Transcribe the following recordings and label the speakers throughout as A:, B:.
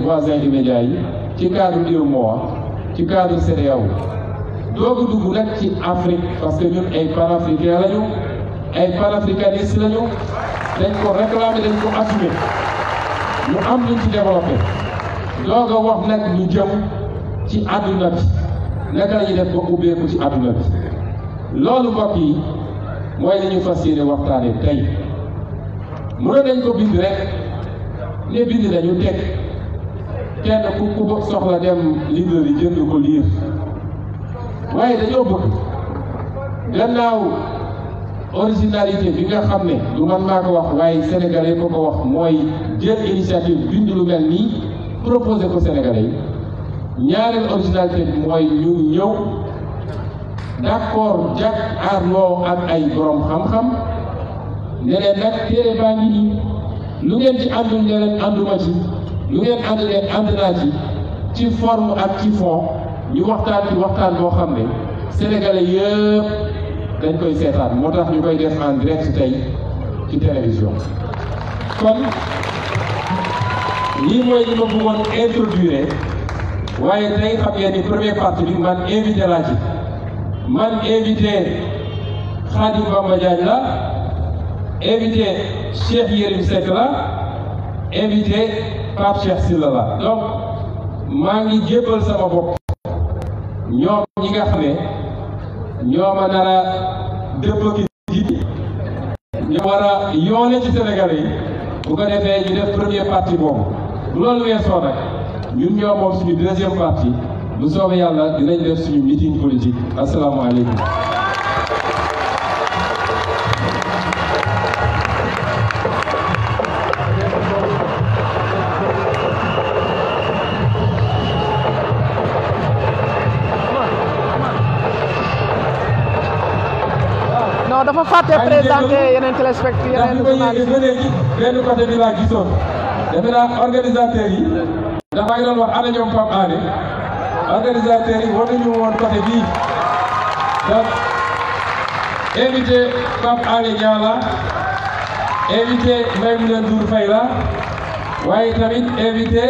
A: voisins immédiats yi ci cadre UEMOA ci cadre CEDEAO doog a dugg nag ci Afrique parce que ñun ay panafricains lañu ay panafricanistes lañu dañ ko réclamer dañ ko assumer ñu am luñ ci développé doog a wax nag ñu jëm ci àdduna bi naka la ñuy def ba ubbeeku ci àdduna bi loolu mbokk yi mooy li ñu fas yéene waxtaane tey mënoon nañ ko bind rek ne bind nañu teg kenn ku soxla dem librairie jënd ko liir waaye dañoo bëgg gannaaw originalité bi nga xam ne du man maa ko wax waaye sénégalais ko wax mooy jël initiative bind lu mel nii proposé ko sénégalais yi ñaareel originalité bi mooy ñu ñëw d'accord jàkkaarloo ak ay borom xam-xam ne leen nag téere baa ngi nii lu ngeen ci àndul ne leen ànduma ci lu ngeen ànd leen ànd naa ci forme ak ci fond ñu waxtaan ci waxtaan boo xam ne sénégalais yëpp dañ koy seetaan moo tax ñu koy def en direct tey ci télévision. kon lii mooy li ma bëggoon introduire waaye tey xam ngeen ni première partie bi man invité laa ci man invité Khadim Bamba Diagne la invité Cheikh Yérim Seck la invité Pape Cheikh Sylla la donc maa ngi jébbal sama bopp ñoom ñi nga xam ne ñoo ma nar a dëppaki ji ñoo war a yoone ci Sénégalais yi bu ko defee ñu def première partie boobu bu loolu weesoo nag ñun ñoo moom suñu deuxième partie bu soobee yàlla dinañ def suñu meeting politique asalaamaaleykum.
B: non dafa fàtte présenté yeneen téléspectateurs yeneen journalistes
A: ba léegi benn côté bi laa gisoon defe naa organisateurs yi dafa ngi doon wax ana ñoom Pape Alé organisateurs yi war nañu woon côté bii donc invité Pape Alé Niang la invité Maïmouna Ndour Faye la waaye tamit invité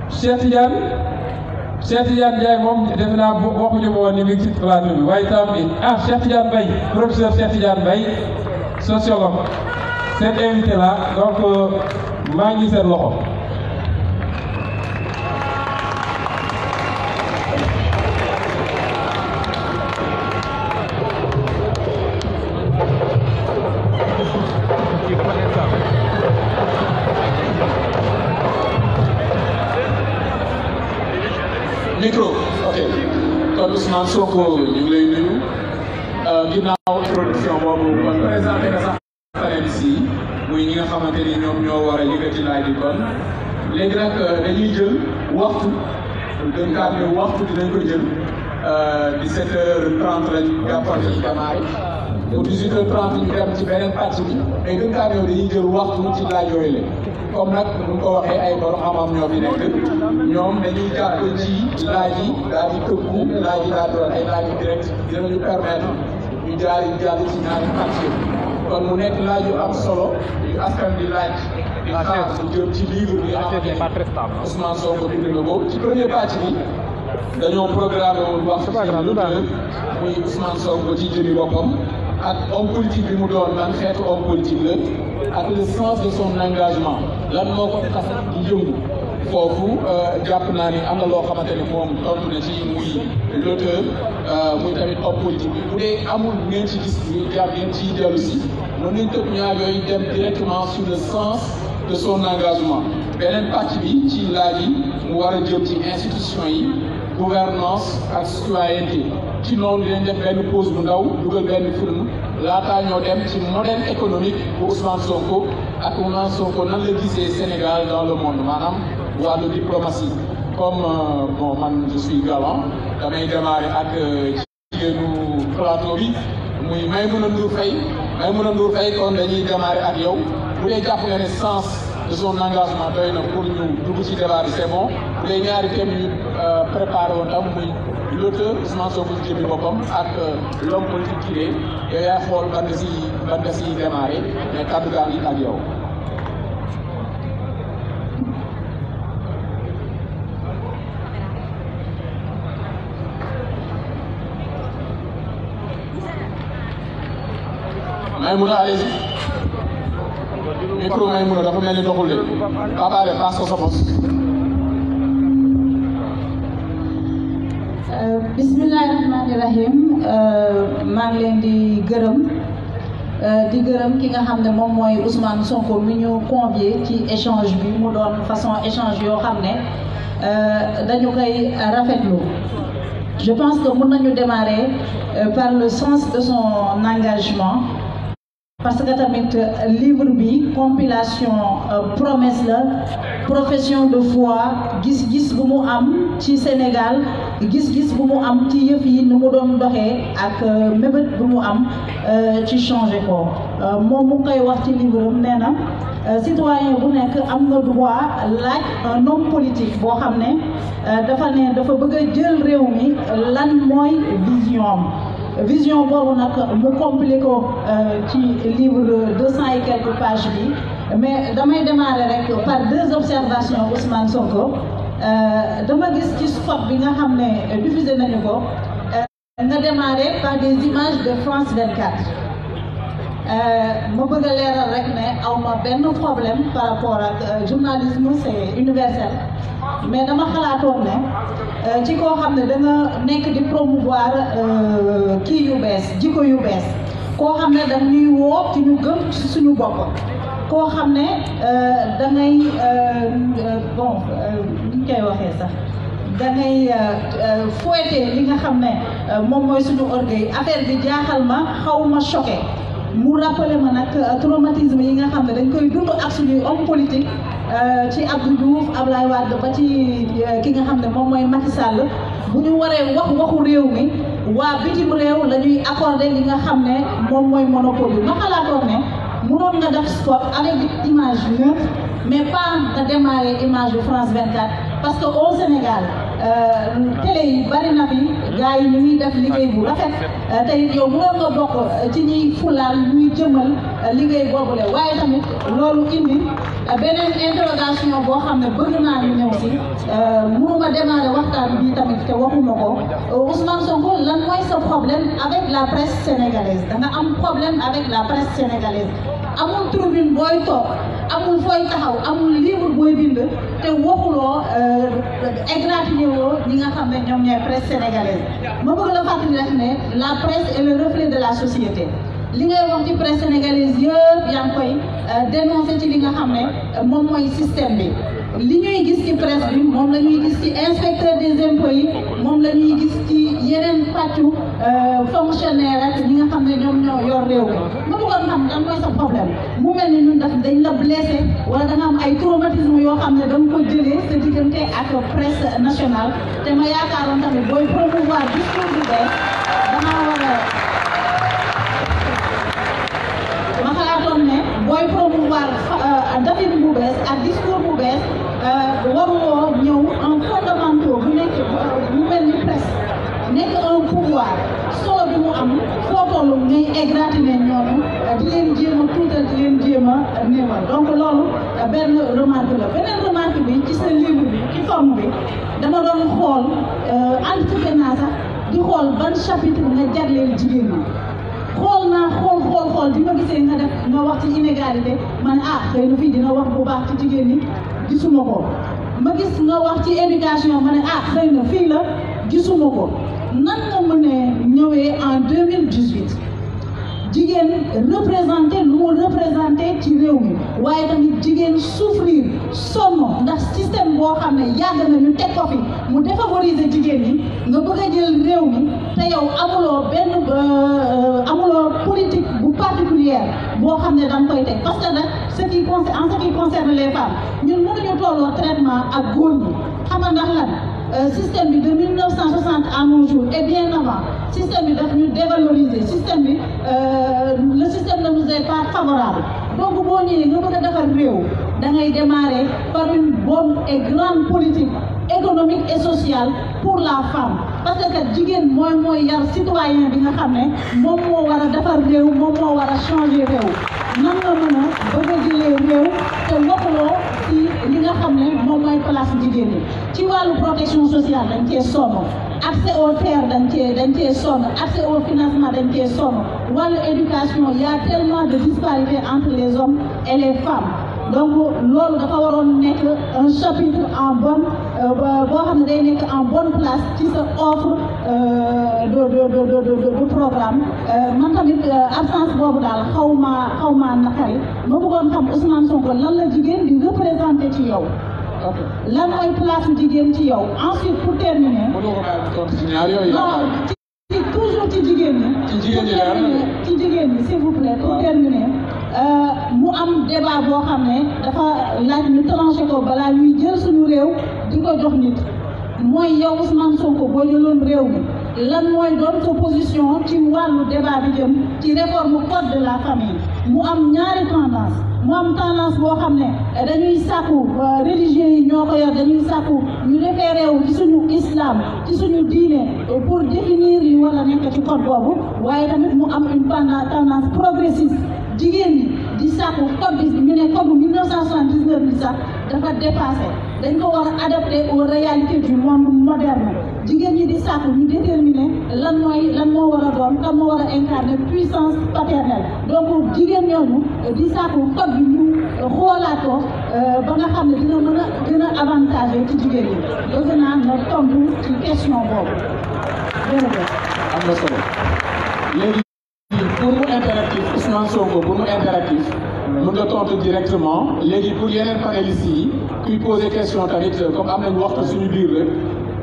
A: Cheikh Tidiane Ndiaye moom defe naa waxuñu ma woon ni mi ngi ci plateau bi waaye tam Cheikh Tidiane Mbaye professeur Cheikh Tidiane Mbaye sociologue seen invité la donc maa ngi seen loxo.
C: micro ok kon Ousmane Sonko ñu ngi lay nuyu ginnaaw introduction boobu kon présenté na sax panélistes yi muy ñi nga xamante ni ñoom ñoo war a yëkkati laaj bi kon léegi nag dañuy jël waxtu dënkaat ne waxtu dinañ ko jël 17h30 lañ jàppal ci démarré pour 18h30 ñu dem ci beneen partie bi mais dënkaat yow dañuy jël waxtu ci laaj yooyu la comme nag nu mu ko waxee ay borom xam-xam ñoo fi nekk ñoom dañuy jàpp ci laaj yi daal di tëkku laaj yi daal doon ay laaj yu direct dinañu permettre ñu jàll ci ñaari partie kon mu nekk laaj yu am solo yu askan di laaj di xaar ñu jëm ci livre bi nga xamante ne Ousmane Sonko bind na ko ci première partie bi dañoo programmé woon wax ci l'auteur muy Ousmane Sonko ci jëmi boppam ak homme politique bi mu doon man xeetu homme politique la ak le sens de son engagement lan moo ko tax di yëngu foofu jàpp naa ni am na loo xamante ni moom tontu na ci muy l'auteur muy tamit homme politique bi bu dee amul ngeen ci gis ñu jàpp ngeen ciy dellu si mën nañ tëb ñaar yooyu dem directement sur le sens de son engagement beneen pàcc bi ci laaj yi mu war a jëm ci institution yi gouvernance ak citoyenneté ci noonu dinañ def benn pause bu ndaw dugal benn film laataa ñoo dem ci modèle économique bu Ousmane Sonko ak Ousmane Sonko nan la gisee Sénégal dans le monde maanaam wàllu diplomatie comme bon man je suis galant damay démarrer ak jigéenu plateau bi muy Maïmouna Ndour Faye kon dañuy démarrer ak yow bu dee jàpp nga ne sens de son engagement doy na pour ñu dugg ci débat bi c'est bon bu dee ñaari thèmes yu préparé woon tam muy l'auteur Ousmane Sonko ci jëmmi boppam ak l'homme politique qui est yow yaay xool ban nga si démarré mais kaddu gaa ngi ak yow. Maïmouna allez-y micro Maïmouna dafa mel ni doxul de Papa Ale passe ko sa bopp.
D: Bismillahi rahmani rahim maa ngi leen di gërëm ki nga xam ne moom mooy Ousmane Sonko mi ñu convié ci échange bi mu doon façon échange yoo xam ne dañu koy rafetlu. Je pense que mën nañu démarrer par le sens de son engagement parce que tamit livre bi compilation promesse la profession de foi gis-gis bu mu am ci Sénégal gis-gis bu mu am ci yëf yi ni mu doon doxee ak mébét bu mu am ci changer ko moom mu koy wax ci livre am nee na citoyen bu nekk am na droit laaj un homme politique boo xam ne dafa bëgg a jël réew mi lan mooy vision boobu nag mu compliqué ko ci livre 200 et quelques pages bi mais damay démarrer rek par 2 observations Ousmane Sonko dama gis ci spot bi nga xam ne diffusé nañu ko nga démarrer par des images de France 24 ma bëgg a leeral rek ne aw ma benn problème par rapport ak journalisme c'est universel mais dama xalaatoon ne ci koo xam ne da nga nekk di promouvoir kii yu bees jikko yu bees koo xam ne da ñuy woo ci ñu gëm ci suñu bopp koo xam ne da ngay bon ni ñu koy waxee sax da ngay fouetter li nga xam ne moom mooy suñu orgueil affaire bi jaaxal ma xaw ma choqué mu rappelé ma nag traumatisme yi nga xam ne dañ koy dund ak suñuy homme politique ci Abdou Diouf Abdoulaye Wade ba ci ki nga xam ne moom mooy Macky Sall bu ñu waree waxu réew mi waa bitim réew la ñuy accordé li nga xam ne moom mooy monopole bi ma xalaatoon ne mënoon nga def spot avec des images neutres mais pas nga démarrer image de France 24 parce que au Sénégal télé yi bari na fi gars yi ñu ngi def liggéey bu rafet te it yow mënoon nga bokk ci ñuy fulaal ñuy jëmal liggéey boobule waaye tamit loolu indi beneen interrogation boo xam ne bëgg naa ñu ñëw si mënuma démarrer waxtaan bi tamit te waxuma ko Ousmane Sonko lan mooy sa problème avec la presse sénégalaise da nga am problème avec la presse sénégalaise amul tribune booy toog amul fooy taxaw amul livre booy bind te waxuloo égratigné woo ñi nga xam ne ñoom ñooy presse sénégalaise ma bëgg la fàttali rek ne la presse est le reflet de la société li ngay wax ci presse sénégalaise yëpp yaa ngi koy dénoncé ci li nga xam ne moom mooy système bi li ñuy gis ci presse bi moom la ñuy gis ci inspecteur des impôts yi moom la ñuy gis ci yeneen pàccu fonctionnaire ak ñi nga xam ne ñoom ñoo yor réew mi ma bëggoon xam lan mooy sa problème mu mel ni ñun dañ la blessé wala da nga am ay traumatisme yoo xam ne da nga ko jëlee sa diggante ak presse nationale te ma yaakaaroon tamit booy promouvoir discours bu bees dangaa war a ma xalaatoon ne booy promouvoir dafin bu bees ak discours bu bees waruloo ñëw en fondamentaux bu nekk bu mel ni presse nekk un pouvoir solo bi mu am foo toll ngay égratigner ñooñu di leen jéem a tuutal di leen jéem a néewal donc loolu benn remarque la beneen remarque bi ci sa livre bi ci forme bi dama doon xool anticipé naa sax di xool ban chapitre nga jagleel jigéen ñi xool naa xool bi ma gisee nga def nga wax ci inégalité man xëy na fii dina wax bu baax ci jigéen ñi gisuma ko ma gis nga wax ci éducation ma ne xëy na fii la gisuma ko nan nga mën a ñëwee en 2018 jigéen représenté lu mu représenté ci réew mi waaye tamit jigéen souffrir sonn ndax système boo xam ne yàgg na ñu teg ko fi mu défavoriser jigéen ñi nga bëgg a jël réew mi te yow amuloo politique bu particulière boo xam ne da nga koy teg parce que nag en ce qui concerne les femmes ñun mënuñu tolloo traitement ak góor ñi xam nga ndax lan système bi de 1960 à nos jours et bien avant système bi daf ñu dévaloriser système bi le système ne nous est pas favorable donc boo ñëwee nga bëgg a defar réew da ngay démarrer par une bonne et grande politique économique et sociale pour la femme parce que jigéen mooy yar citoyen bi nga xam ne moom moo war a defar réew moom moo war a changer réew nan nga mën a bëgg a jëlee réew te waxuloo ci li nga xam ne moom mooy place jigéen ñi ci wàllu protection sociale dañ cee sonn accès aux terres dañ cee sonn accès au financement dañ cee sonn wàllu éducation il y a tellement de disparités entre les hommes et les femmes donc loolu dafa waroon nekk un chapitre en bonne boo xam ne day nekk en bonne place ci sa offre de programme man tamit absence boobu daal xaw ma naqari ma bëggoon xam Ousmane Sonko lan la jigéen di représenté ci yow lan mooy place jigéen ci yow ensuite pour terminer ci toujours ci jigéen ñi ci jigéen ñi s'il vous plaît pour terminer mu am débat boo xam ne dafa laaj ñu tranché ko balaa ñuy jël suñu réew di ko jox nit mooy yow Ousmane Sonko boo jëloon réew mi lan mooy doon sa position ci wàllu débat bi jëm ci réforme code de la famille mu am ñaari tendance mu am tendance boo xam ne dañuy sàkku religieux yi ñoo ko yor dañuy sàkku ñu référé wu ci suñu islam ci suñu diine pour définir li war a nekk ci code boobu waaye tamit mu am une tendance progressiste jigéen ñi di sàkku code bi ñu ne code 1979 bi sax dafa dépassé dañ ko war a adapté aux réalités du monde moderne jigéen ñi di sàkku ñu déterminer lan moo war a doon kan moo war a incarner puissance paternelle donc jigéen ñooñu di sàkku code bi ñu xoolaat ko ba nga xam ne dina mën a gën a avantage ci jigéen ñi bëgg naa nga tontu ci question boobu jërëjëf.
C: am na solo léegi pour mu interactif Ousmane Sonko pour mu interactif mën nga tontu directement léegi pour yeneen panélistes yi kuy poser question tamit comme am nañu waxtu suñu biir rek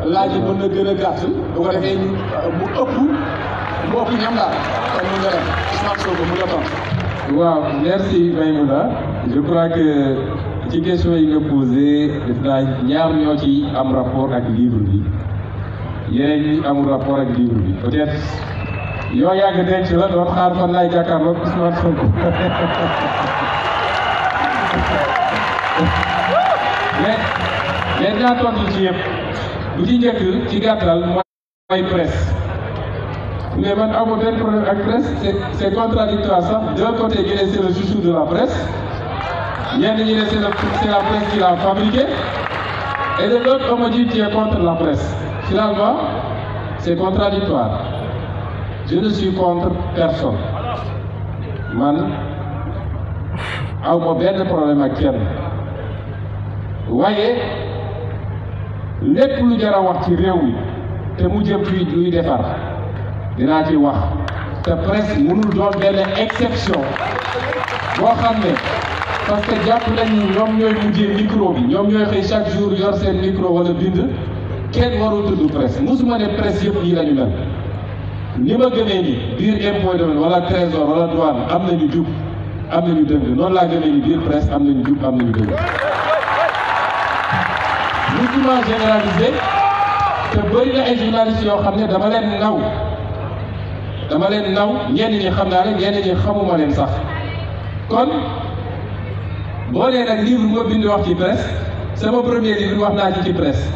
C: laaj yi mën na gën a gàtt bu ko defee mu ëpp ñam daal kon mën nga def Ousmane Sonko mën nga tontu.
A: waaw merci Maïmouna je crois que ci question yi nga posé def naa ñaar ñoo ci am rapport ak livre bi yeneen ñi amul rapport ak livre bi peut-être yoo yàgg denc la doon xaar fan laay jàkkaarloog Ousmane Sonko mais naa tontu ci yëpp bu ci njëkk ci gàttal mooy presse mais man amoo benn problème ak presse c'est contradictoire sax d'un côté ñu ne c'est le chouchou de la presse ñenn ñi ne c'est la presse qui l'a fabriqué et de l'autre on me dit tu es contre la presse finalement c'est contradictoire je ne suis contre personne man aw ma benn problème ak kenn waaye lépp lu jar a wax ci réew mi te mu jëm fii luy defar dinaa ci wax te presse mënul doon benn exception boo xam ne parce que jàpp nañu ñoom ñooy mujjee micro bi ñoom ñooy xëy chaque jour yor seen micro wala bind kenn warul tudd presse musuma ne presse yëpp nii lañu mel ni ma gëmee ni biir impôt domaine wala trésor wala douane am nañu jub am nañu dëgg noonu laa gëmee ni biir presse am nañu jub am nañu dëgg musuma généralisé te bëri na ay journalistes yoo xam ne dama leen naw ñenn ñi xam naa leen ñenn ñi xamuma leen sax kon boo nee nag livre moo bind wax ci presse sama premier livre wax naa ci presse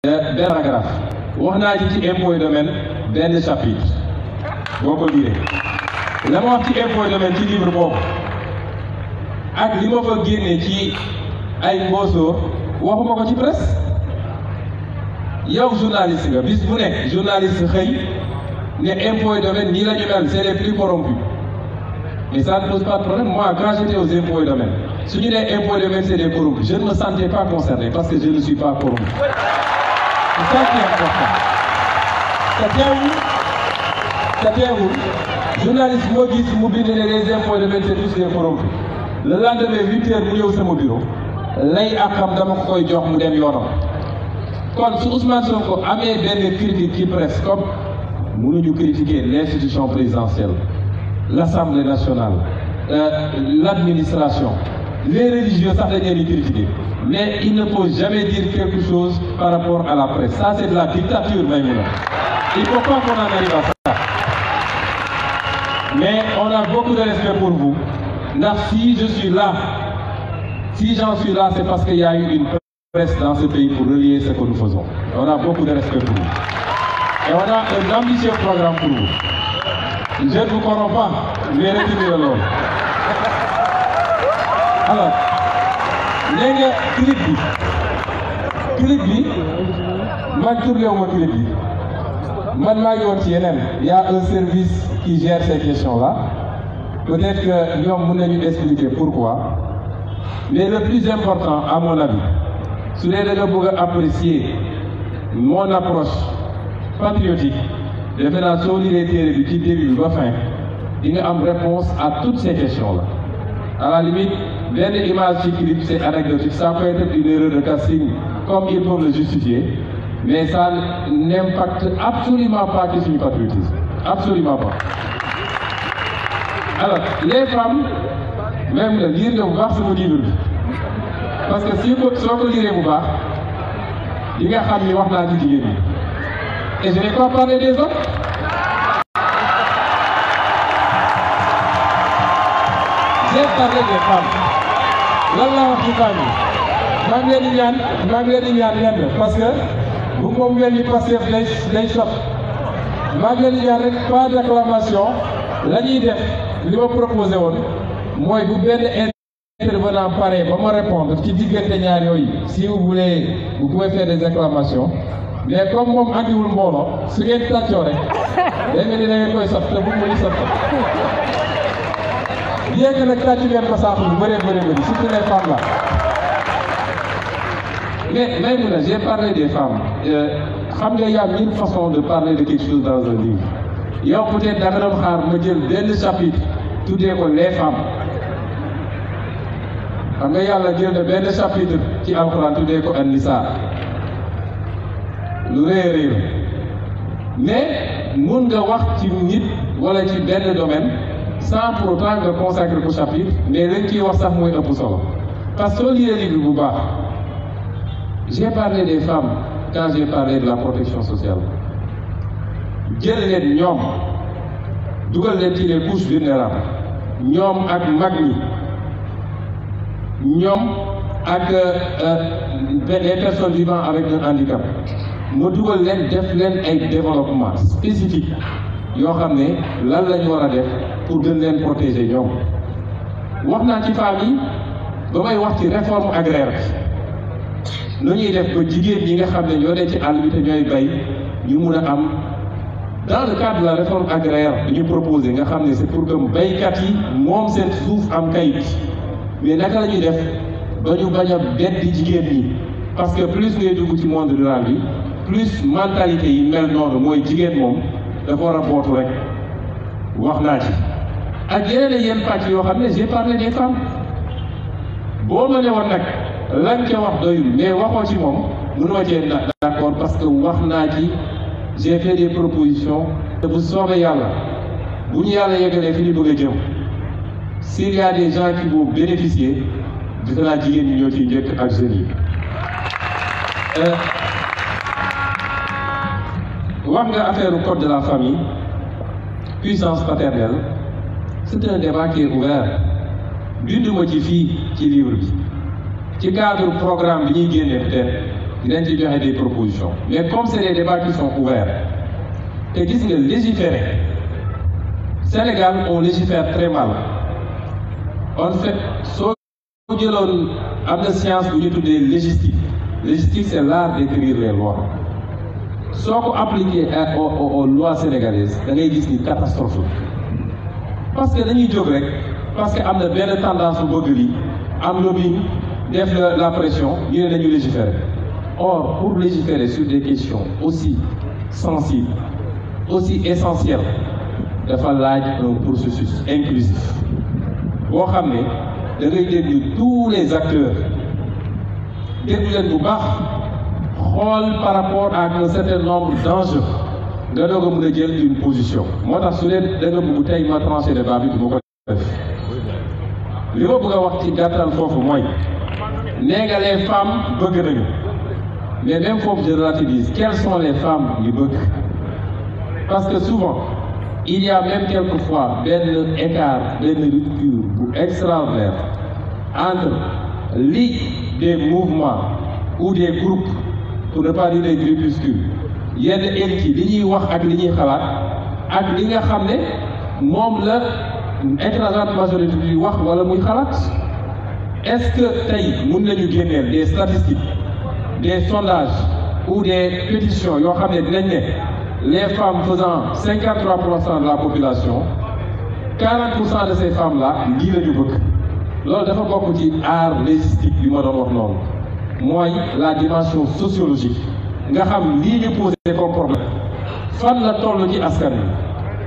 A: benn paragraphe wax naa ci impôt et domaine benn chapitre boo ko lire la ma wax ci impôt et domaine ci livre boobu ak li ma fa génnee ci ay mbóosóor waxuma ko ci presse yow journaliste nga bis bu nekk journaliste xëy ne impôt et domaine nii la ñu mel c'est les plus corrompus mais ça ne pose pas de problème moi quand j'étais aux impôts et domaines su ñu nee impôt et domaine c'est des corrompus je ne me sentais pas concerné parce que je ne suis pas corrompu c'est ça qui est important te teewul journaliste moo gis mu bind ne les impôts et domaines c'est tous des corrompus le lendemain 8 heures mu ñëw sama bureau lay ak xam dama ko koy jox mu dem yoonam kon su Ousmane Sonko amee benn critique ci presse comme mënuñu critiquer l'institution présidentielle l'Assemblée nationale l'administration les religieux sax dañ leen di critiquer mais il ne faut jamais dire quelque chose par rapport à la presse ça c'est de la dictature Maïmouna il faut pas qu'on en arrive à ça mais on a beaucoup de respect pour vous ndax si je suis là si j'en suis là c'est parce qu'il y a eu une presse dans ce pays pour relier ce que nous faisons on a beaucoup de respect pour vous et on a un ambitieux programme pour vous je ne vous corromps pas mais retenez loolu alors nee nga clip bi clip bi man tourné wu ma clip bi man maa ngi woon ci yeneen. Il y a un service qui gère ces questions-là peut-être que ñoom mën nañu expliquer pourquoi mais le plus important à mon avis su dee da nga bëgg a apprécier mon approche patriotique defe naa soo liree téere bi ci début ba fin di nga am réponse à toutes ces questions-là. À la limite benn image ci clip c'est anecdotique, ça peut être une erreur de casting comme ils peuvent le justifier, mais ça n'impacte absolument pas ci suñu patriotisme, absolument pas. Alors les femmes même la lire nga bu baax sama livre bi parce que si soo ko liree bu baax di nga xam ni wax naa ci jigéen ñi et je n'ai pas parlé des hommes. J'ai parlé des femmes lan laa wax ci femmes yi maa ngi leen di ñaan lenn parce que bu ko mel ni Pastef day sot maa ngi leen di ñaan rek pas d'acclamation la ñuy def li ma proposé woon mooy bu benn intervenant pare ba ma répondre ci diggante ñaar yooyu si vous voulez vous pouvez faire des acclamations mais comme moom andiwul mbooloo su ngeen tàccoo rek day mel ni da ngeen koy sot te bu muy sot bien que nag tàccu ngeen ko saako lu bëree bëri surtout les femmes là mais Maïmouna j'ai parlé des femmes xam nga y a 1000 façons de parler de quelque chose dans un livre yow peut-être da nga doon xaar ma jël benn chapitre tuddee ko les femmes xam nga yàlla jël na benn chapitre ci alxuraan tuddee ko an-nisaa lu rëy mais mun nga wax ci nit wala ci benn domaine sans pour autant nga consacrer ko chapitre mais lañ ciy wax sax mooy ëpp solo parce que soo lire livre bu baax j'ai parlé des femmes quand j'ai parlé de la protection sociale jël leen ñoom dugal leen ci les couches vulnérables ñoom ak mag ñi ñoom ak des personnes vivant avec un handicap ma dugal leen def leen ay développement spécifique yoo xam ne lan la ñu war a def pour gën leen protéger ñoom wax naa ci femmes yi ba may wax ci réforme agraire bi nu ñuy def ba jigéen ñi nga xam ne ñoo ne ci àll bi te ñooy bay ñu mun a am dans le cadre de la réforme agraire bi ñu proposé nga xam ne c'est pour que baykat yi moom seen suuf am kayit mais naka la ñuy def ba ñu bañ a beddi jigéen ñi parce que plus ngay dugg ci monde rural bi plus mentalité yi mel noonu mooy jigéen moom dafa war a bootu rek wax naa ci ak yeneen pàcc yoo xam ne j'ai parlé des femmes boo ma ne woon nag lan ca wax doyul mais waxoo ci moom mënuma cee d'accord parce que wax naa ci j'ai fait des propositions te bu soobee yàlla bu ñu yàlla yeggalee fi ñu bëgg a jëm s'il y a des gens qui vont bénéficier defe naa jigéen ñi ñoo ciy njëkk ak jeunes yi wax nga affaire code de la famille puissance paternelle c'est un débat qui est ouvert binduma ci fii ci livre bi ci cadre programme bi ñuy génne peut-être dinañ ci joxe des propositions mais comme c'est des débats qui sont ouverts te gis nga légiférer Sénégal on légifère très mal en fait soo jëloon am na science bu ñu tuddee légistique c'est l'art d'écrire les lois soo ko appliqué aux lois sénégalaises da ngay gis ni catastrophe parce que dañuy jóg rek parce que am na benn tendance bu bëgg lii am lobbying def la pression ñu ne dañu légiférer or pour légiférer sur des questions aussi sensibles aussi essentielles dafa laaj un processus inclusif boo xam ne da ngay déglu tous les acteurs déglu leen bu baax xool par rapport à un certain nombre d'enjeux nga doog a mën a jël une position moo tax su dee da nga bëgg tey ma tranché débat bi du ma ko def li ma bëgg a wax ci gàttal foofu mooy nee nga les femmes bëgg nañu mais même foofu je relativise quelles sont les femmes yu bëgg parce que souvent il y a même quelquefois benn écart benn rupture bu extraordinaire entre des mouvements ou des groupes pour ne pas dire des groupuscules yenn élites yi li ñuy wax ak li ñuy xalaat ak li nga xam ne moom la écrasante majorité bi wax wala muy xalaat est-ce que tey mën nañu génneel des statistiques des sondages ou des pétitions yoo xam ne dinañ ne les femmes faisant 53% de la population 40% de ces femmes là lii la ñu bëgg loolu dafa bokk ci art légistique bi ma doon wax noonu mooy la dimension sociologique nga xam lii ñu posé comme problème fan la toll ci askan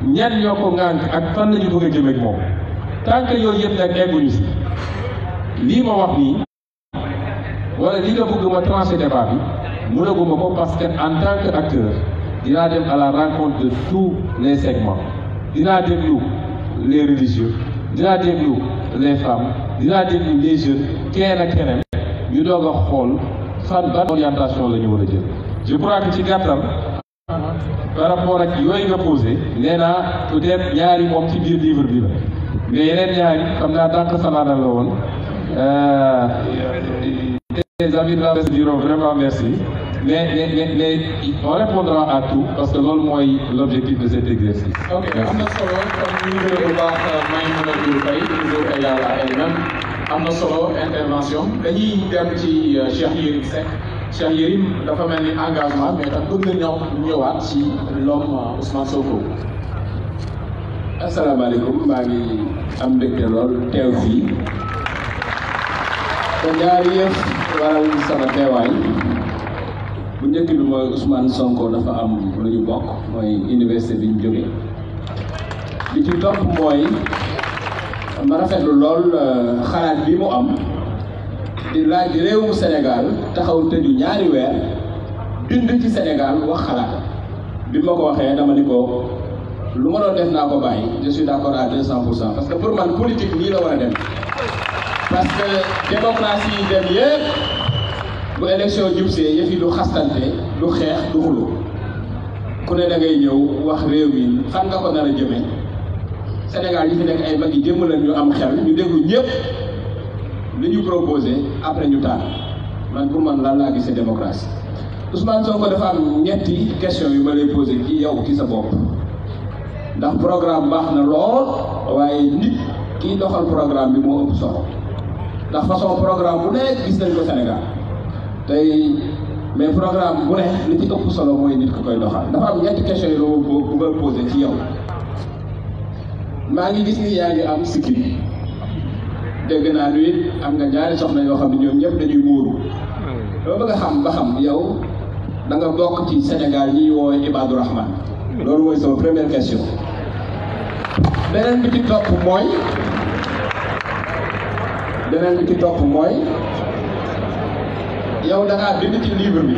A: wi ñan ñoo ko ŋànk ak fan la ñu bëgg a jëm ak moom tant que yooyu yëpp nag egguñu si lii ma wax nii wala li nga bëgg ma trancher débat bi mënaguma ko parce que en tant que acteur dinaa dem à la rencontre de tous les segments dinaa déglu les religieux dinaa déglu les femmes dinaa déglu les jeunes keneen ak keneen ñu doog a xool fan ban orientation la ñu war a jël je crois que ci gàttal par rapport ak yooyu nga posé nee naa peut-être ñaari moom ci biir livre bi la mais yeneen ñaari xam naa dànq salaana la woon les amis de la presse diront vraiment merci mais on répondra à tout parce que loolu mooy l'objectif de cet exercice.
C: ok am na solo kon ñu ngi gërëm bu baax Maïmouna Ndour Faye toujours égale à elle-même am na solo intervention dañuy dem ci Cheikh Yérim Seck Cheikh Yérim dafa mel ni engagement mais tam bëgg na ñëwaat ci l'homme Ousmane Sonko.
E: asalaamaaleykum maa ngi am mbégte lool teew fii te ñaari yëf waral sama teewaay bu njëkk bi mooy Ousmane Sonko dafa am lu ñu bokk mooy université bi ñu jóge li ci topp mooy ma rafetlu lool xalaat bi mu am di laaj réewum Sénégal taxaw tëju ñaari weer bind ci Sénégal wax xalaat bi ma ko waxee dama ni ko lu ma doon def naa ko bàyyi je suis d'accord à 200% parce que pour man politique nii la war a dem parce que démocratie yi dem yëpp bu élection jubsee yëf yi du xastante du xeex du xuloo ku ne da ngay ñëw wax réew mi fan nga ko nar a jëmee Sénégal yi fi nekk ay mag yi jëmm la ñu am xel ñu déglu ñëpp li ñu proposé après ñu tànn man pour man lan laa gisee démocratie Ousmane Sonko dafa am ñetti question yu ma lay posé ci yow ci sa bopp ndax programme baax na lool waaye nit kiy doxal programme bi moo ëpp solo ndax façon programme bu nekk gis nañ ko Sénégal tey mais programme bu ne li ci ëpp solo mooy nit ku koy doxal dafa am ñetti question yu bu ma posé ci yow maa ngi gis ni yaa ngi am sikki dégg naa ni it am nga ñaari soxna yoo xam ne ñoom ñëpp dañuy muuru dama bëgg a xam ba xam yow da nga bokk ci Sénégal ñi woowee Ibadou Rahman loolu mooy sama première question beneen bi ci topp mooy yow da ngaa bind ci livre bi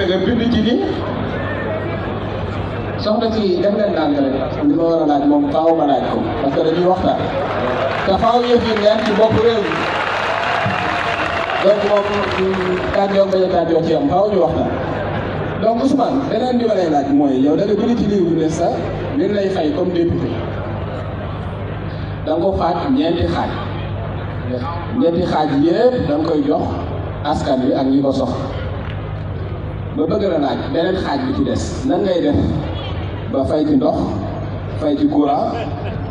E: nga bind ci ni soxna ci def leen ndànk rek li ma war a laaj moom faaw ma laaj ko parce que dañuy waxtaan te faaw yëf yi leer ci bopp réew mi donc moom kàddu bañ a kàddu ci am faaw ñu waxtaan donc Ousmane beneen bi ma lay laaj mooy yow da nga bind ci livre bi ne sax li lay fay comme député da nga ko faaj ñeenti xaaj yëpp da nga koy jox askan wi ak ñi ko soxla ba bëgg la laaj beneen xaaj bi ci des nan ngay def ba fay ci ndox fay ci courant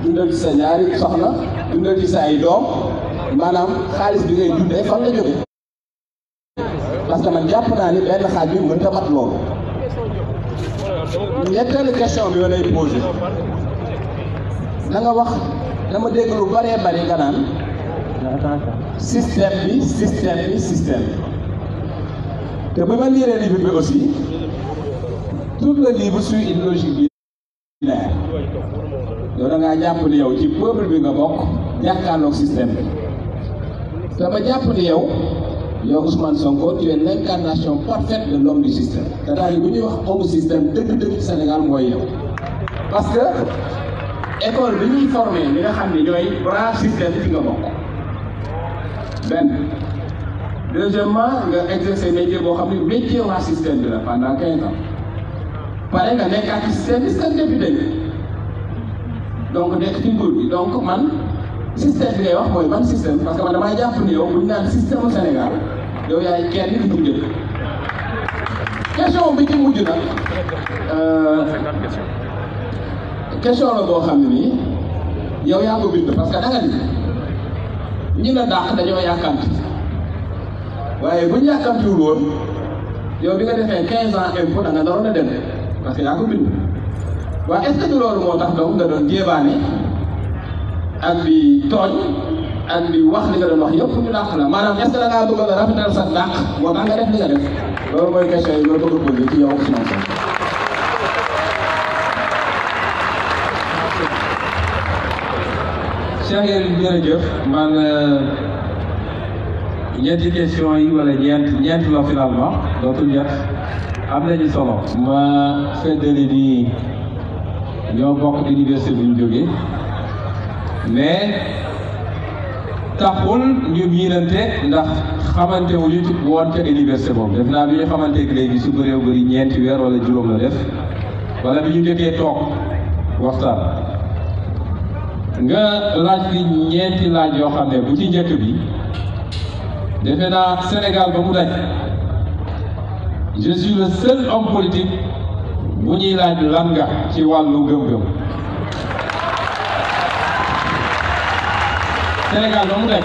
E: dundal ci sa ñaari soxna dundal ci sa ay doom maanaam xaalis bi ngay dundee fan la jóge parce que man jàpp naa ni benn xaaj bi mënta mat loolu ñetteelu question bi ma lay posé da nga wax dama dégg lu bëree bëri nga naan système bi te bi ma liiree livre bi aussi tout le livre suit une logique binaire yow da ngaa jàpp ni yow ci peuple bi nga bokk jàkkaarloog système bi te ma jàpp ni yow Ousmane Sonko tu es l'incarnation parfaite de l'homme du système c'est-à-dire bu ñuy wax homme système dëgg-dëgg Sénégal mooy yow parce que école bi ñuy formé ñi nga xam ne ñooy bras système fi nga bokk benn deuxièmement nga exercer métier boo xam ne métier waa système bi la pendant 15 ans pare nga nekkaat ci système bi système député donc nekk ci nguur bi donc man système bi ngay wax mooy ban système parce que man damaa jàpp ni yow bu ñu naan système au Sénégal yow yaay kenn ki ci njëkk question bi ci mujj nag question la boo xam ne nii yow yaa ko bind parce que da nga ni ñi la dàq dañoo yàkkamti waaye bu ñu yàkkamtiwul woon yow bi nga defee 15 ans impôt da nga naroon a dem parce que yaa ko bind waaye est-ce que loolu moo tax donc nga doon jéebaane ak di tooñ ak di wax li nga doon wax yëpp ñu dàq la maanaam est-ce que da ngaa bëgg a rafetal sa dàq moo tax nga def li nga def loolu mooy question yi loolu bëgg a posé ci yow Ousmane Sonko.
A: Cheikh Yérim jërëjëf man ñeenti question yi wala ñeent la finalement dootul ñett am nañu solo ma feddali ni ñoo bokk université bu ñu jógee mais taxul ñu miinante ndax xamante wu ñu woon ca université boobu def naa bi ñu xamante léegi su bëree bëri ñeenti weer wala juróom la def wala bi ñu njëkkee toog waxtaan nga laaj fi ñeenti laaj yoo xam ne bu ci njëkk bi defe naa Sénégal ba mu daj je suis le seul homme politique bu ñuy laaj lan nga ci wàllu gëm-gëm Sénégal ba mu daj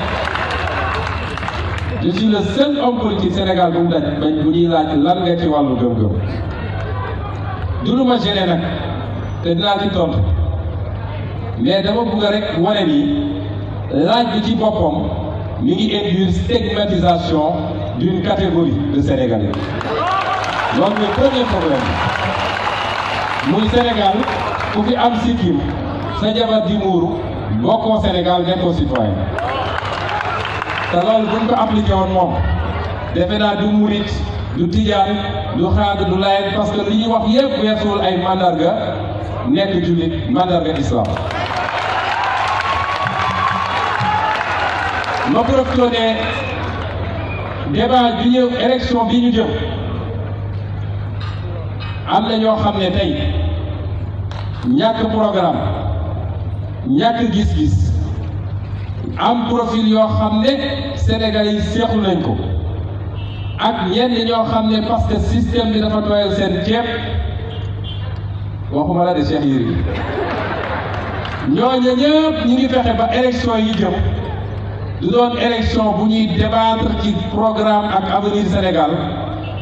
A: je suis le seul homme politique Sénégal ba mu daj bañ bu ñuy laaj lan nga ci wàllu gëm-gëm du lu ma gêné nag te dinaa ci tontu mais dama bëgg rek wane ni laaj bi ci boppam mi ngi induire stigmatisation d'une catégorie de Sénégalais loolu mooy premier problème muy Sénégal ku fi am sikkim sa jabar di muuru bokkoo Sénégal nekkoo citoyen te loolu buñ ko appliqué woon moom defe naa du murit du tijaan du xaadir du laayeen parce que li ñuy wax yëpp weesuwul ay mandarga nekk jullit mandarga islam. ma profité ne débat bi ñëw élection bi ñu jëm am na ñoo xam ne tey ñàkk programme ñàkk gis-gis am profil yoo xam ne Sénégalais yi seexlu nañ ko ak ñenn ñoo xam ne parce que système bi dafa tooyal seen ceeb waxuma la de Cheikh Yérim ñooñu ñëpp ñu ngi fexe ba élection yi jëm du doon élection bu ñuy débattre ci programme ak avenir Sénégal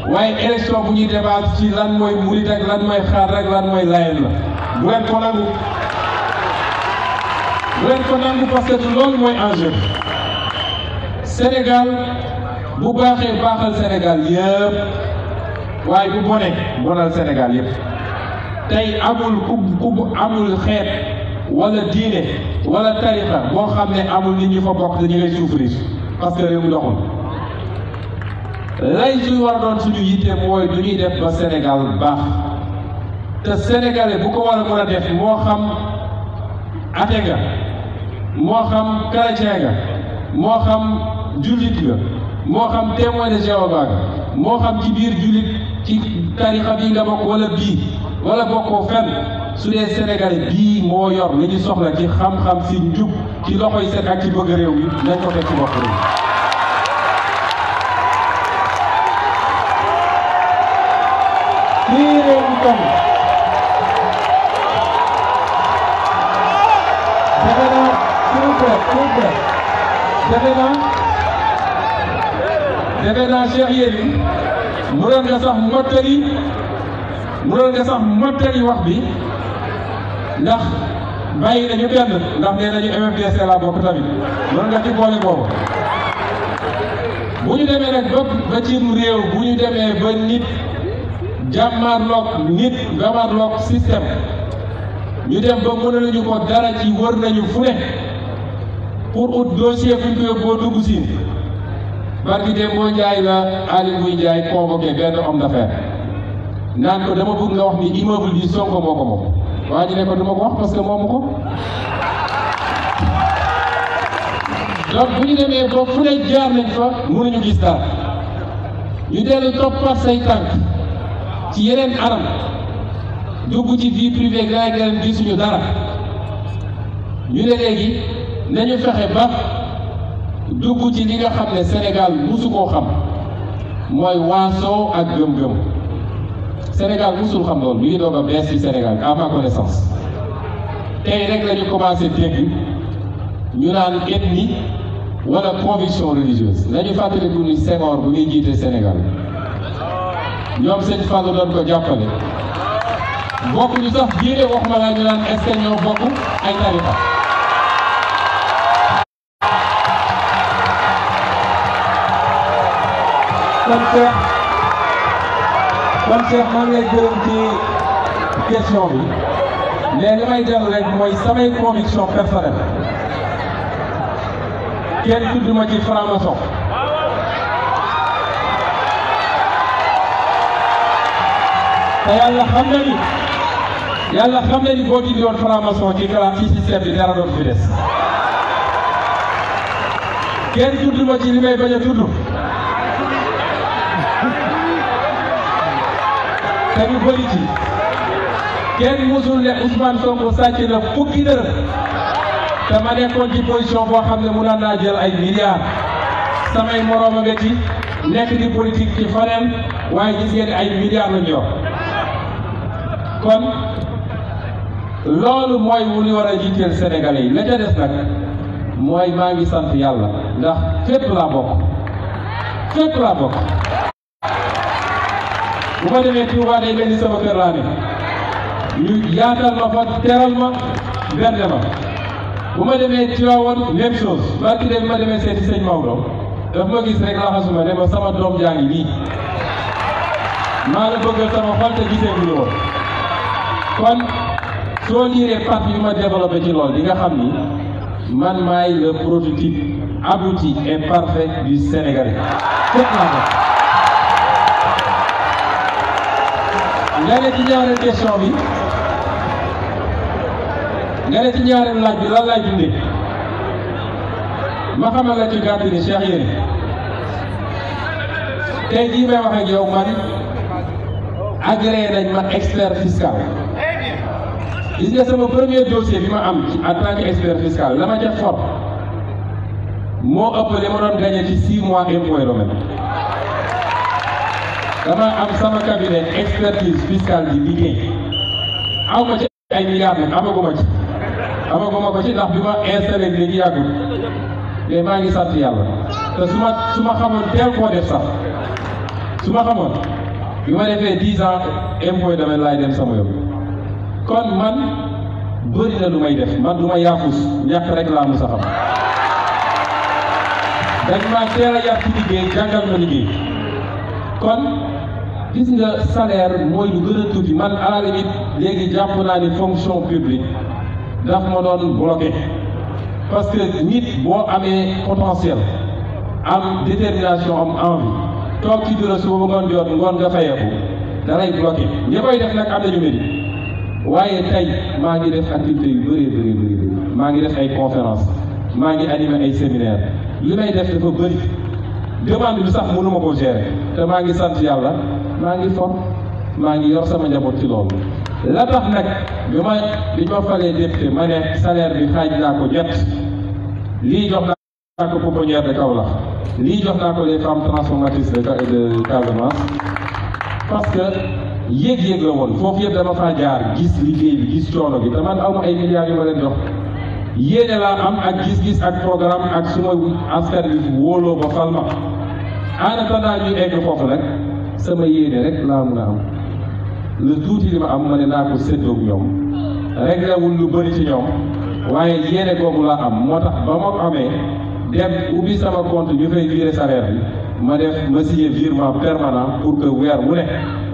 A: waaye élection bu ñuy débattre ci lan mooy murit ak lan mooy xaar rek lan mooy layeen la bu leen ko nangu bu leen ko nangu parce que loolu mooy enjeu Sénégal bu baaxee baaxal Sénégal yëpp waaye bu bonee bonal Sénégal yëpp tey amul ku amul xeet wala diine wala tarixa boo xam ne amul nit ñi fa bokk dañu ngay souffrir parce que réew mi doxul lay suy war a doon suñu yitte mooy du ñuy def ba Sénégal baax te sénégalais bu ko war a mën a def moo xam athée nga moo xam chrétien nga moo xam jullit nga moo xam témoin de Jéhovah nga moo xam ci biir jullit ci tarixa bii nga bokk wala bii wala bokkoo fenn su dee Sénégalais bii moo yor li ñu soxla ci xam-xam si njub ci loxoy set ak ci bëgg réew mi nañ ko teg ci bopp réew fii réew mi toll defe naa defe naa Cheikh Yérim mënoon nga sax mottali wax bi ndax bàyyi nañu benn ndax nee nañu MFDC la bokk tamit mën nga ci boole boobu bu ñu demee nag ba ci réew bu ñu demee ba nit jàmmarloog système ñu dem ba mënaluñu ko dara ci wër nañu fu ne pour ut dossier fu ñu ko yóbboo dugg siin barki dem boo njaay la Aly Ngouille Ndiaye convoqué benn homme d'affaires naan ko dama bëgg nga wax ni immeuble bi Sonko moo ko moom waa ji ne ko du ma ko wax parce que moomu ko donc bu ñu demee ba fu ne jaar nañ fa mënuñu gis dara ñu dellu toppat say tànk ci yeneen anam dugg ci vie privée gaa yi leen gisuñu dara ñu ne léegi nañu fexe ba dugg ci li nga xam ne Sénégal musu koo xam mooy waasoo ak gëm-gëm Sénégal musul xam loolu lu ngi doog a bees ci Sénégal à ma connaissance tey rek la ñu commencé dégg ñu naan ethnie wala conviction religieuse nañu fàttaliku ni Senghor bu muy jiite Sénégal ñoom sëñ Fallou doon ko jàppale bokk ñu sax diine waxuma laa ñu naan est-ce que ñoo bokk ay tarixa
F: kon Cheikh maa ngi lay gërëm ci question bi mais li may dellu rek mooy samay conviction personnelle kenn tudduma ci franc-maçon te yàlla xam na ni boo dindi woon franc-maçon ci classe ci système bi dara dootu fi des kenn tudduma ci li may bañ a tudd te ñu bëri ci kenn musul ne Ousmane Sonko sàcc na fukki dërëm te ma nekkoon ci position boo xam ne mun naa jël ay milliards samay moroom a nga ci nekk di politique ci faneen waaye gis ngeen ay milliards lañu yor kon loolu mooy wu ñu war a jiiteel Sénégalais yi la ca des nag mooy maa ngi sant yàlla ndax fépp laa bokk bu ma demee Touba day mel ni sama kër laa ne ñu yaatal ma fa teral ma berde ma bu ma demee Tivaouane même chose barki dem ma demee seeti sëñ Maodo daf ma gis rek laxasuma ne ma sama doom jaa ngi nii maa la bëggal sama xol te gisee bu woon kon soo liiree parti bi ma développé ci lool di nga xam ni man maay le prototype abouti et parfait du Sénégalais fépp laa bokk. nga ne ci ñaareel question bi nga ne ci ñaareel laaj bi lan laay dundee ma xamal la ci gàtt ni Cheikh Yérim tey jii may wax ak yow man agréé nañ ma expert fiscal gis nga sama premier dossier bi ma am ci en tant que expert fiscal la ma ca fort moo ëpp li ma doon gagné ci 6 mois impôt et domaine dama am sama cabinet expertise fiscale di liggéey aw ma ci ay milliards nag amaguma ko ci ndax bi ma installé léegi yàggul mais maa ngi sant yàlla te su ma xamoon teel koo def sax su ma xamoon bi ma defee 10 ans impôt domaine laay dem sama yoon kon man bëri na lu may def man du ma yaafus ñàkk rek laa mu sa xam dañ ma teel a yar ci liggéey jàngal ma liggéey kon gis nga salaire mooy lu gën a tuuti man à la limite léegi jàpp naa ni fonction publique daf ma doon bloqué parce que nit boo amee potentiel am détermination am envie toog ci bureau suba ba ngoon nga fayeeku da lay bloqué ñi koy def nag am nañu mérite waaye tey maa ngi def activité yu bëri maa ngi def ay conférence maa ngi animé ay séminaire li may def dafa bëri demande bi sax mënuma ko gérer te maa ngi sant yàlla maa ngi fort maa ngi yor sama njaboot ci loolu la tax nag bi ma falee député ma ne salaire bi xaaj naa ko ñett lii jox naa ko pouponnière de Kaolack lii jox naa ko les femmes transformatrices de Casamance parce que yéeg-yéeg la woon foofu yëpp dama faa jaar gis liggéey bi gis coono bi te man aw ma ay milliards yu ma leen jox yéene laa am ak gis-gis ak programme ak suma askan bi wóoloo ba fal ma en attendant ñuy egg foofu nag sama yéene rek laa mun a am lu tuuti li ma am ma ne naa ko séddoog ñoom réglé wul lu bëri ci ñoom waaye yéene googu laa am moo tax ba ma ko amee dem ubbi sama compte ñu fay virer salaire bi ma signé virement permanent pour que weer wu ne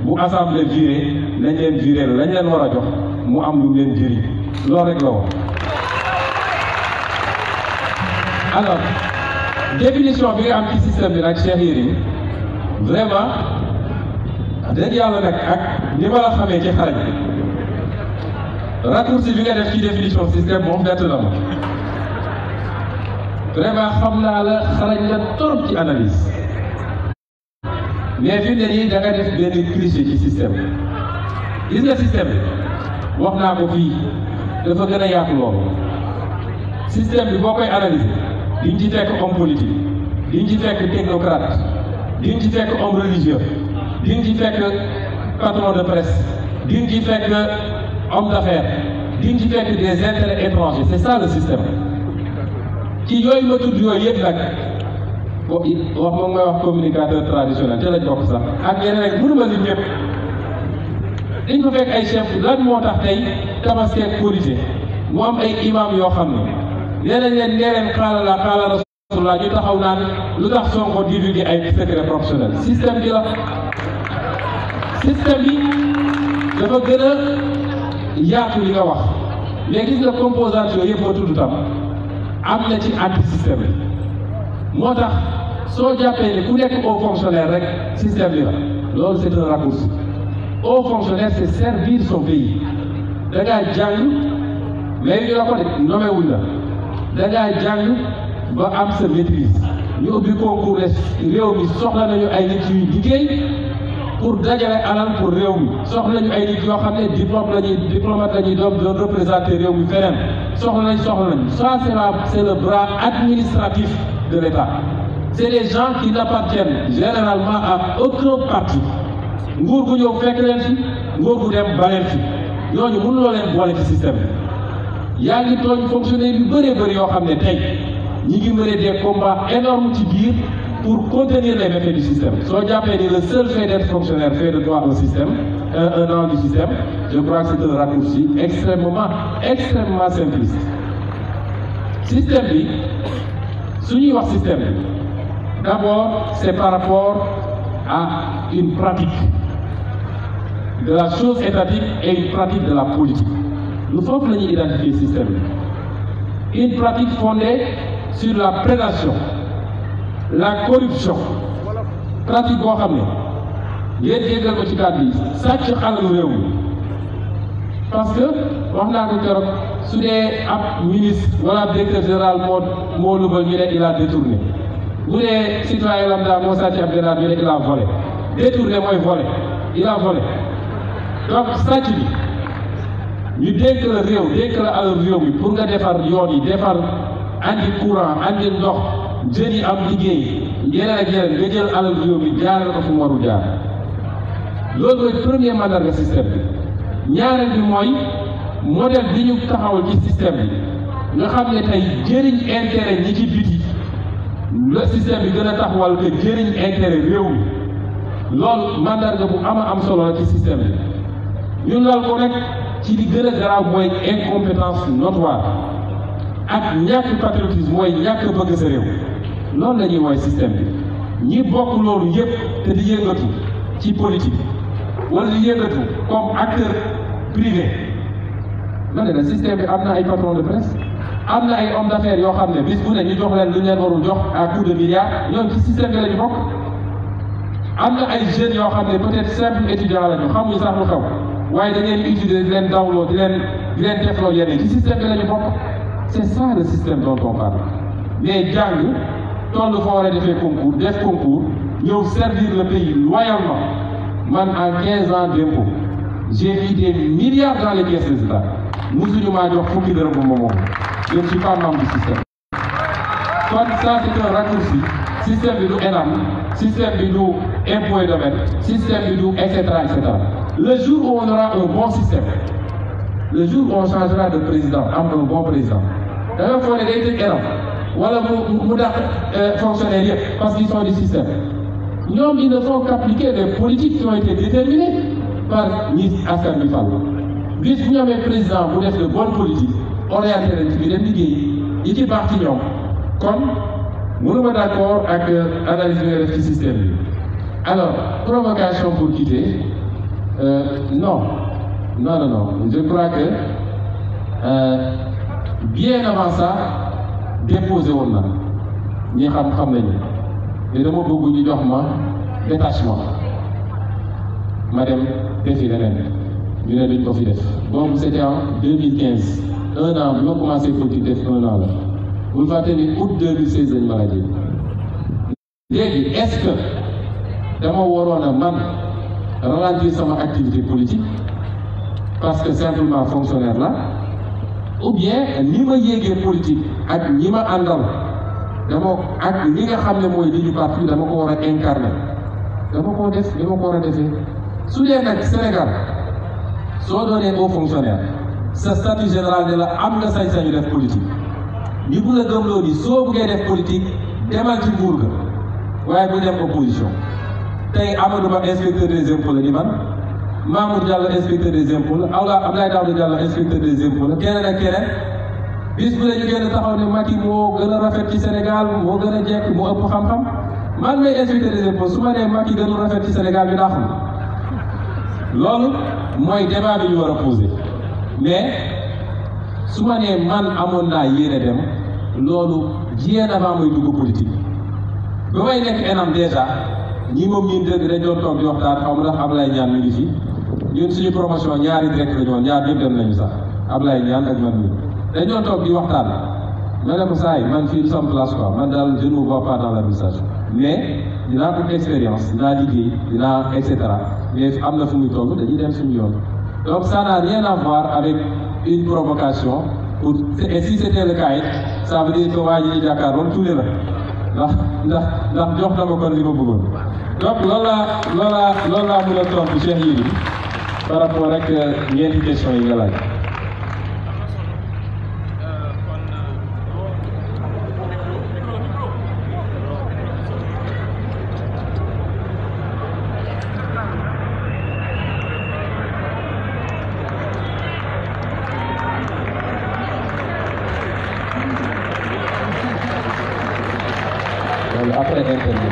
F: bu assemblée viré nañ leen viré lañ leen war a jox mu am lu leen jëriñ loolu rek la woon. alors définition bi nga am ci système bi nag Cheikh Yérim vraiment dëgg yàlla nag ak ni ma la xamee ci xarañ raccourci bi nga def ci définition système moom bett na ma vraiment xam naa la xarañ la trop ci analyse mais fi mu ne nii da nga def benn cliché ci système gis nga système bi wax naa ko fii dafa gën a yaatu loolu système bi boo koy analyser di nga ci fekk homme politique di nga ci fekk technocrate di nga ci fekk homme religieux di nga ci fekk patron de presse di nga ci fekk homme d'affaires di nga ci fekk des intérêts étrangers c'est ça le système ci yooyu ma tudd yooyu yëpp nag wax moom may wax communicateur traditionnel ca lañ bokk sax ak yeneen rek mënuma lim ñëpp dañ ko fekk ay chef lan moo tax tey Tabaski ak Korité mu am ay imam yoo xam ne nee nañ leen nee leen xaala rasulullah ñu taxaw naan lu tax Sonko divulgué ay secret professionnel système bi la système bi dafa gën a yaatu li nga wax mais gis nga composante yooyu yëpp ma tudd tam am na ci anti système bi moo tax soo jàppee ni ku nekk haut fonctionnaire rek système bi la loolu c'est un raccourci. Haut fonctionnaire c'est servir son pays da ngaa jàng mais ñu la ko de nommé wuñ la da ngaa jàng ba am sa maîtrise ñu ubbi concours réew mi soxla nañu ay nit yuy liggéey pour dajale alal pour réew mi soxla nañu ay nit yoo xam ne diplomate la ñuy doon représenter réew mi feneen soxla nañu ça c'est le bras administratif de l'État. C'est des gens qui n'appartiennent généralement à aucun parti. nguur gu ñëw fekk leen fi nguur gu dem baleen fi ñooñu mënuloo leen boole ci système bi yaa ngi tooñ fonctionnaire yu bëree bëri yoo xam ne tey ñi ngi mener des combats énormes ci biir pour contenir les méfaits du système soo jàppee ni le seul fait d'être fonctionnaire fait de toi un système un nom du système je crois que c'est un raccourci extrêmement simpliste. Système bi su ñuy wax système bi d'abord c'est par rapport à une pratique de la chose étatique et une pratique de la politique. Nous sommes venus identifier ce système. Une pratique fondée sur la prédation, la corruption. Pratique boo xam ne yéen déggal ko ci kàddu yi sàcc alalu réew mi parce que wax naa ko keroog su dee ab ministre wala directeur général moo lubal ñu ne il a détourné bu dee citoyen lambda moo sàcc ab général ñu ne il a volé détourné mooy volé il a volé donc sàcc bi ñu dénk la réew dénk la alal réew mi pour nga defar yoon yi defar andi courant andi ndox jeunes yi am liggéey yeneen ak yeneen nga jël alal réew mi jaarale ko fu mu warul jaar loolu mooy premier mandarga système bi ñaareel bi mooy modèle bi ñu taxawal ci système bi nga xam ne tey jëriñ intérêt ñi ci biti le système bi gën a taxawal que jëriñ intérêt réew mi loolu mandarga bu am solo la ci système bi ñun lal ko nag ci li gën a garaaw mooy incompétence notoire ak ñàkk patriotisme mooy ñàkk bëgg sa réew loolu la ñuy woowee système bi ñi bokk loolu yépp te di yëngatu ci politique wala di yëngatu comme acteur privé ma ne la système bi am na ay patron de presse am na ay hommes d'affaires yoo xam ne bis bu ne ñu jox leen lu ñu leen warul jox à coup de milliards ñoom ci système bi la ñu bokk am na ay jeunes yoo xam ne peut-être simple étudiant la ñu xamuñu sax lu xew waaye da ngeen utiliser di leen dawloo di leen defloo yeneen ci système bi la ñu bokk c'est ça le système dont on parle mais jàng toll foo war a defee concours def concours ñëw servir le pays loyalement man en 15 ans d'impôt j'ai mis des milliards dans les caisses des États musuñu maa jox fukki dërëm bu moom je ne suis pas membre du système kon ça c'est un raccourci système bi du ENAM système bi du impôt et domaine système bi du etc. Le jour où on aura un bon système le jour où on changera de président am un bon président da nga foog ne day tëj ENAM wala mu dàq fonctionnaire yëpp parce qu'ils sont du système ñoom ils ne font qu'appliquer des politiques qui ont été déterminées par ñi askan bi fal bis bu ñu amee président bu def de bonne politique orienté leen ci bi dem liggéey yi ci baax ci ñoom kon mënuma d'accord ak analyse bi nga def ci système bi alors provocation pour quitter non je crois que bien avant ça déposé woon na ñi xam nañu mais dama bëgg ñu jox ma détachement ma dem defi leneen ñu ne duñ ko fi def boobu c'était en 2015 un an bi ma commencé politique def un an la bul fàtte ni août 2016 lañ ma la jël léegi est-ce que dama waroon a man ralentir sama activité politique parce que simplement fonctionnaire la ou bien ni ma yéegee politique ak ñi ma àndal dama ak li nga xam ne mooy li ñu parti dama ko war a incarner dama ko def li ma ko war a defee su dee nag Sénégal soo doonee haut fonctionnaire sa statut général ne la am nga sañ-sañu def politique ñu bu la gëmloo ni soo buggee def politique demal ci nguur ga waaye bu dem opposition tey Amadou Ba inspecteur des impôts la ni man Mamour Diallo inspecteur des impôts la Abdoulaye Daouda Diallo inspecteur des impôts la keneen ak keneen bis bu la ñu gën a taxaw ne Macky moo gën a rafet ci Sénégal moo gën a jekk moo ëpp xam-xam man may inspecteur des impôts su ma nee Macky gën a rafet ci Sénégal bi daa xam loolu mooy débat bi ñu war a poser mais su ma nee man amoon naa yéene dem loolu bien avant mooy dugg politique ba may nekk ENAM déjà ñi moom ñun dëgg dañ doon toog di waxtaan xaw ma ndax Ablaye Niane mi ngi fi ñun suñu promotion ñaari direct la ñu woon ñaar ñëpp dem nañu sax Ablaye Niane ak man mi dañ doon toog di waxtaan ma ne ko saa yi man fii du sama place quoi man daal je ne me vois pas dans l'administration mais dinaa am expérience dinaa liggéey dinaa et cetera mais am na fu muy toll dañuy dem suñu yoon donc ça n'a rien à voir avec une provocation pour et si c'était le cas ça veut dire que waa ji ñu jàkkaarloon tuule la ndax jox dama kon li ma bëggoon donc loolu laa mën a tontu Cheikh Yérim par rapport ak ñeenti question yi nga laaj. Après interview.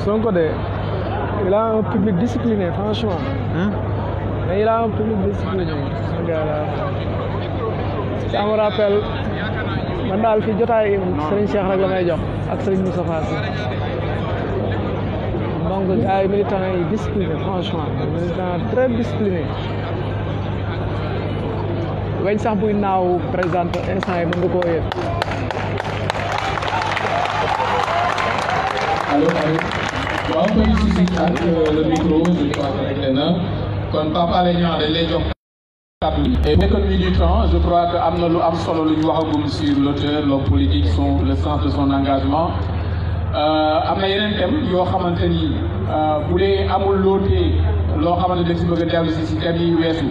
B: Sonko il a un public discipliné, franchement. Mais il a un public discipliné. Ce gars-là. Ça me rappelle, man daal fi jotaay Serigne Cheikh rek la may jox ak Serigne Moustapha Sy. Donc gars yi militants yi discipliné, franchement. Militants très discipliné. Weñ sax buy naaw président instant yi mën nga koo yëg.
C: Allô. Bon, on peut ici avec le micro, je crois que c'est là. Quand Papa Alé Niang dañ lay jox kàddu et l'économie du temps, je crois que am na lu am solo lu ñu waxagum sur l'auteur, l'homme politique, le sens de son engagement. Am na yeneen thème yoo xamante ni bu dee amul lootee loo xamante ne si bëgg a dellu si thème yi weesu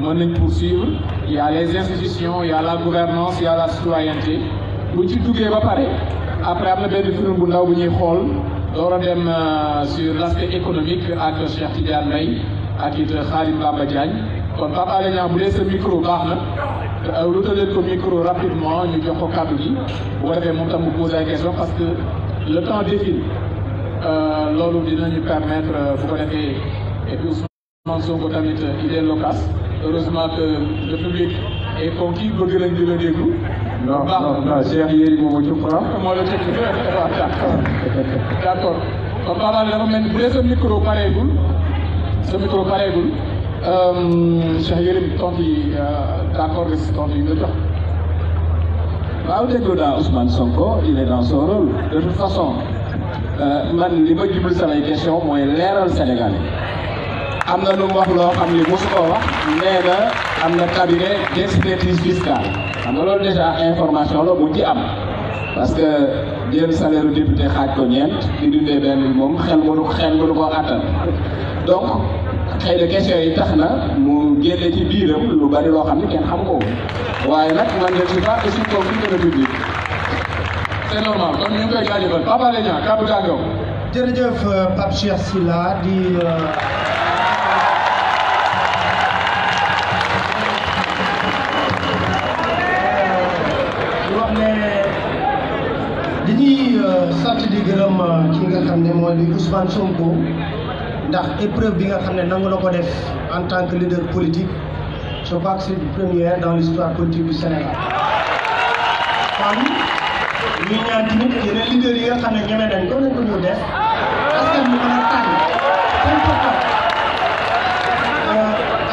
C: mën nañ poursuivre. Il y a les institutions, il y a la gouvernance, il y a la citoyenneté. Bu ci duggee ba pare après am na benn film bu ndaw bu ñuy xool. door a dem sur l'aspect économique ak Cheikh Tidiane Mbaye ak it Khadim Bamba Diagne kon Pape Alé Niang bu dee sa micro baax na rutaleen ko micro rapidement ñu jox ko kàddu gi bu ko defee moom tam mu poser ay questions parce que le temps défile loolu dinañu permettre bu ko defee et puis Ousmane Sonko tamit il est loquace heureusement que le public est conquis bëgg nañ di la déglu.
F: non Cheikh Yérim moom moo ci
C: moo la tëkk waaw d'accord kon Pape Alé dafa mel ni bu dee sa micro pareegul Cheikh Yérim tontu yi d'accord nga si tontu yi nga jox.
E: waaw déglu naa Ousmane Sonko il est dans son rôle de toute façon man li ma jublu samay question mooy leeral Sénégalais am na lu mu wax loo xam ni mosu koo wax nee na am na cabinet d'expertise fiscale xam nga loolu déjà information la bu ci am parce que jël salaire député xaaj ko ñeent di dundee benn moom xel mënu koo àttan donc xëy na question yi tax na mu génne ci biiram lu bari loo xam ni kenn xam ko waaye nag man je ne suis pas aussi convaincu de République.
C: C'est normal kon ñu ngi koy jaajëfal Pape Alé Niang kàddu gaa ngi
G: jërëjëf Pape Cheikh Sylla di wax ne dañuy sant di gërëm ki nga xam ne mooy di Ousmane Sonko ndax épreuve bi nga xam ne nangu na ko def en tant que leader politique je crois que c'est une première dans l'histoire politique du Sénégal. kon ñuy ñaan tamit yeneen leaders yi nga xam ne ñeme nañ ko nañ ko ñu def askan bi mën a tànn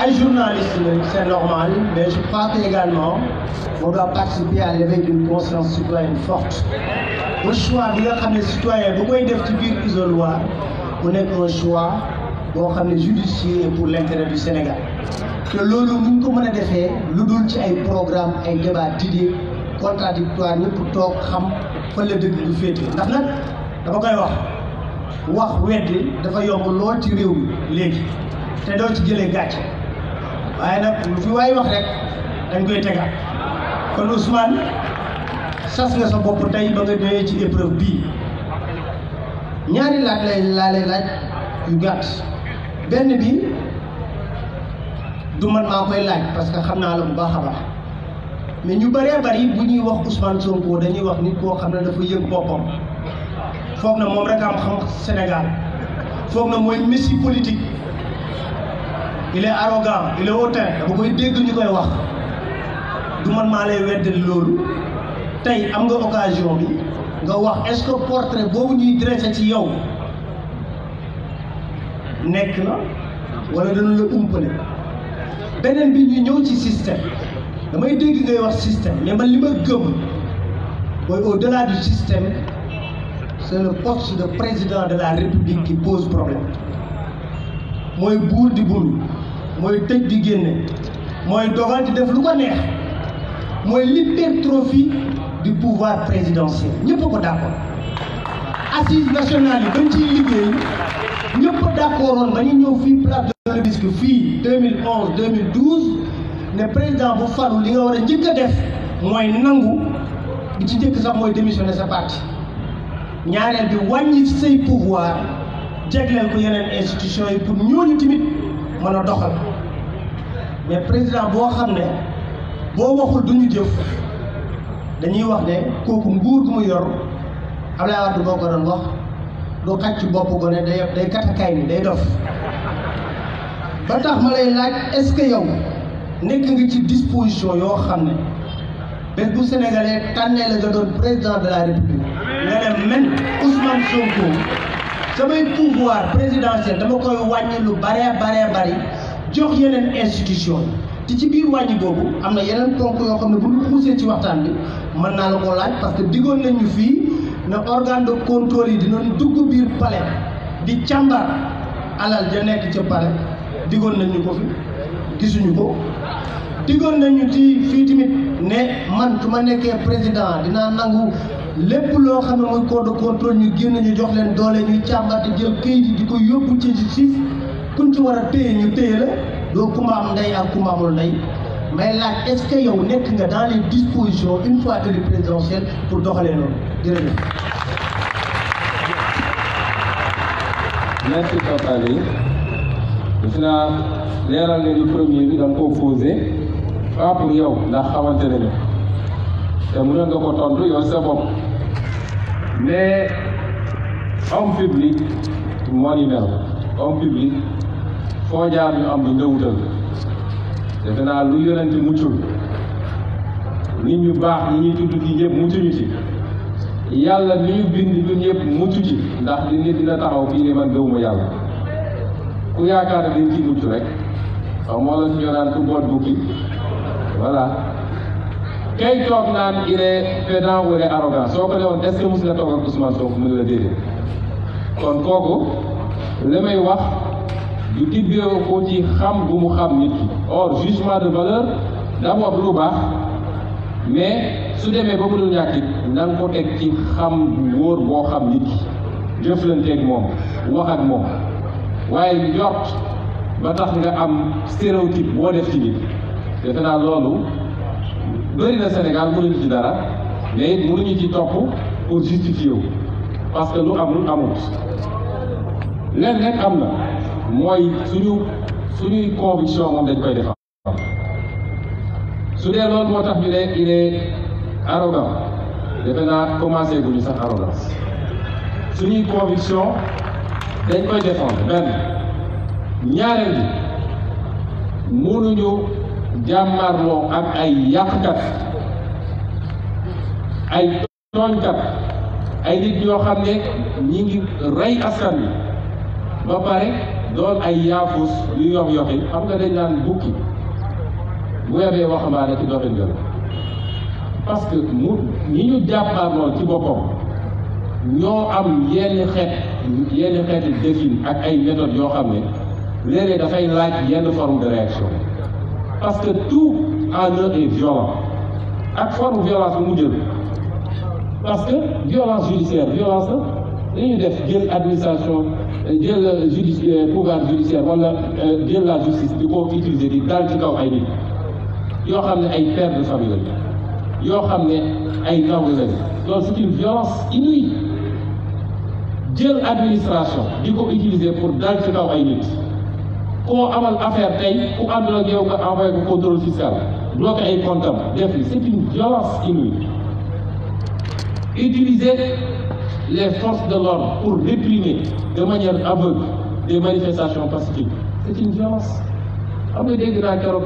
G: ay journalistes lañ c'est normal mais je crois que également on doit participer à l'éveil d'une conscience citoyenne forte. le choix bi nga xam ne citoyen bu koy def ci biir isoloir mu nekk un choix boo xam ne judicieux pour l'intérêt du Sénégal te loolu mu ngi ko mën a defee lu dul ci ay programme ay débat d'idées contradictoire ñëpp toog xam fan la dëgg du féete ndax nag dama koy wax weddi dafa yomb lool ci réew mi léegi te doo ci jëlee gàcce waaye nag lu fi waay wax rek dañ koy tegaat kon Ousmane sas nga sa bopp tey ba nga ñëwee ci épreuve bii ñaari laaj laa lay laaj yu gàtt benn bi du man maa koy laaj parce que xam naa la bu baax a baax mais ñu bëree bëri bu ñuy wax Ousmane Sonko dañuy wax nit koo xam ne dafa yëg boppam foog na moom rek am xam Sénégal foog na mooy messie politique il est arrogant il est hautain dama koy dégg ñu koy wax du man maa lay weddal loolu tey am nga occasion bi nga wax est-ce que portrait boobu ñuy dressé ci yow nekk na wala dañu la umpale beneen bi ñu ñëw ci système damay dégg ngay wax système mais man li ma gëm mooy au-delà du système c'est le poste de président de la République qui pose problème mooy buur di bumi mooy tëj di génne mooy dogal di def lu ko neex mooy l'hypertrophie du pouvoir présidentiel ñëpp ko d'accord assise nationale yi bañ ciy liggéey ñëpp d'accord woon ba ñu ñëw fii place de l'Obélisque fii 2011 2012 ne président bu falu li nga war a njëkk a def mooy nangu bi ci njëkk sax mooy démissionner sa parti ñaareel bi wàññi say pouvoir jegleel ko yeneen institution yi pour ñooñu tamit mën a doxal mais président boo xam ne boo waxul duñu jëf dañuy wax ne kooku nguur gu mu yor Abdoulaye Wade boo ko doon wax du xaj ci bopp gone day katakay ni day dof ba tax ma lay laaj est-ce que yow nekk nga ci disposition yoo xam ne bés bu sénégalais tànnee la nga doon président de la république nga dem men Ousmane Sonko samay pouvoir présidentiel dama koy wàññi lu bari jox yeneen institution yi te ci biir wàññi boobu am na yeneen ponk yoo xam ne bu ñu xuusee ci waxtaan bi mën naa la ko laaj parce que diggoon nañ ñu fii ne organe de contrôle yi dinañ dugg biir palais di càmbar alal ja nekk ca palais diggoon nañ ñu ko fi gisuñu ko diggoon nañu ci fii tamit ne man su ma nekkee président dinaa nangu lépp loo xam ne mooy corps de contrôle ñu génn ñu jox leen doole ñuy càmbar di jël këyit yi di ko yóbbu ci justice kuñ ci war a téye ñu téye la doo kumba am ndey ak kumba amul ndey may laaj est-ce que yow nekk nga dans les dispositions une fois élu présidentiel pour doxalee noonu jërëjëf.
F: merci Papa Ly defe naa leeral nga ni premier bi da nga koo posé pas pour yow ndax xamante ne te mënoon nga ko tontu yow sa bopp mais homme public moo ni mel homme public foo jaar ñu am lu nga wutal defe naa lu yonente muccul nit ñu baax ñi ñuy tudd fii ñëpp muccuñu ci yàlla mi ñu bind ñun ñëpp muccu ci ndax di nit dina taxaw fii ne man gëwuma yàlla ku yaakaar ne dañ ciy mucc rek xaw moo la si ñoo naan ku boot bukki voilà kay toog naan il est pédant ou il est arrogant soo ko ne woon est-ce que mos nga toog ak Ousmane Sonko mu ne la déedéet kon kooku li may wax du tibbee ko ci xam bu mu xam nit ki or jugement de valeur d'abord lu baax mais su demee ba mënul ñàkk it na nga ko teg ci xam bu wóor boo xam nit ki jëflanteeg moom wax ak moom waaye njort ba tax nga am stéréotype boo def ci nit defe naa loolu bëri na Sénégal mënuñu ci dara mais it mënuñu ci topp pour justifier wu parce que lu amul amut leen rek am na mooy suñuy conviction moom dañ koy defar su dee loolu moo tax ñu ne il est arrogant defe naa commencé guñu sax arrogance suñuy conviction dañ koy défendre benn ñaareel bi mënuñu jàmmarloo ak ay yàqkat ay tooñkat ay nit ñoo xam ne ñi ngi rey askan wi ba pare doon ay yaafus yu yox-yoxi xam nga dañ naan bukki bu yebee waxambaane ci doxin gën parce que ñi ñu jàmmarloo ci boppam ñoo am yenn xeeti défin ak ay méthodes yoo xam ne léeg-léeg dafay laaj yenn forme de réaction parce que tout en eux est violent ak forme violence bu mu jël
A: parce que violence judiciaire violence la dañuy def jël administration jël pouvoir judiciaire wala jël la justice di ko utiliser di dal ci kaw ay nit yoo xam ne ay pères de famille lañu yoo xam ne ay nawle lañu loolu c'est une violence inouïe jël administration di ko utiliser pour dal ci kaw ay nit koo amal affaire tey ku àndul ak yow nga envoyé ko contrôle fiscal bloqué ay comptes def li c'est une violence inouïe. Utiliser les forces de l'ordre pour réprimer de manière aveugle des manifestations pacifiques, c'est une violence. Xam nga dégg naa keroog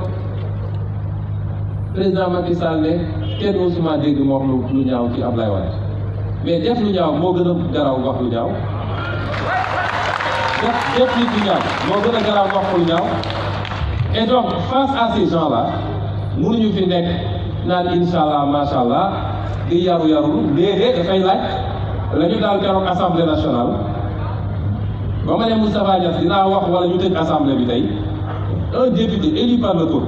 A: président Macky Sall ne kenn musuma dégg mu wax lu ñaaw ci Ablaye Wade mais def lu ñaaw moo gën a garaaw wax lu ñaaw def nit lu ñaaw moo gën a garaaw wax lu ñaaw et donc face à ces gens-là mënuñu fi nekk naan inshallah macha allah di yaru léeg-léeg dafay laaj la ñu daal keroog assemblée nationale ba ma ne Moustapha Niasse dinaa wax wala ñu tëj assemblée bi tey un député élu par le peuple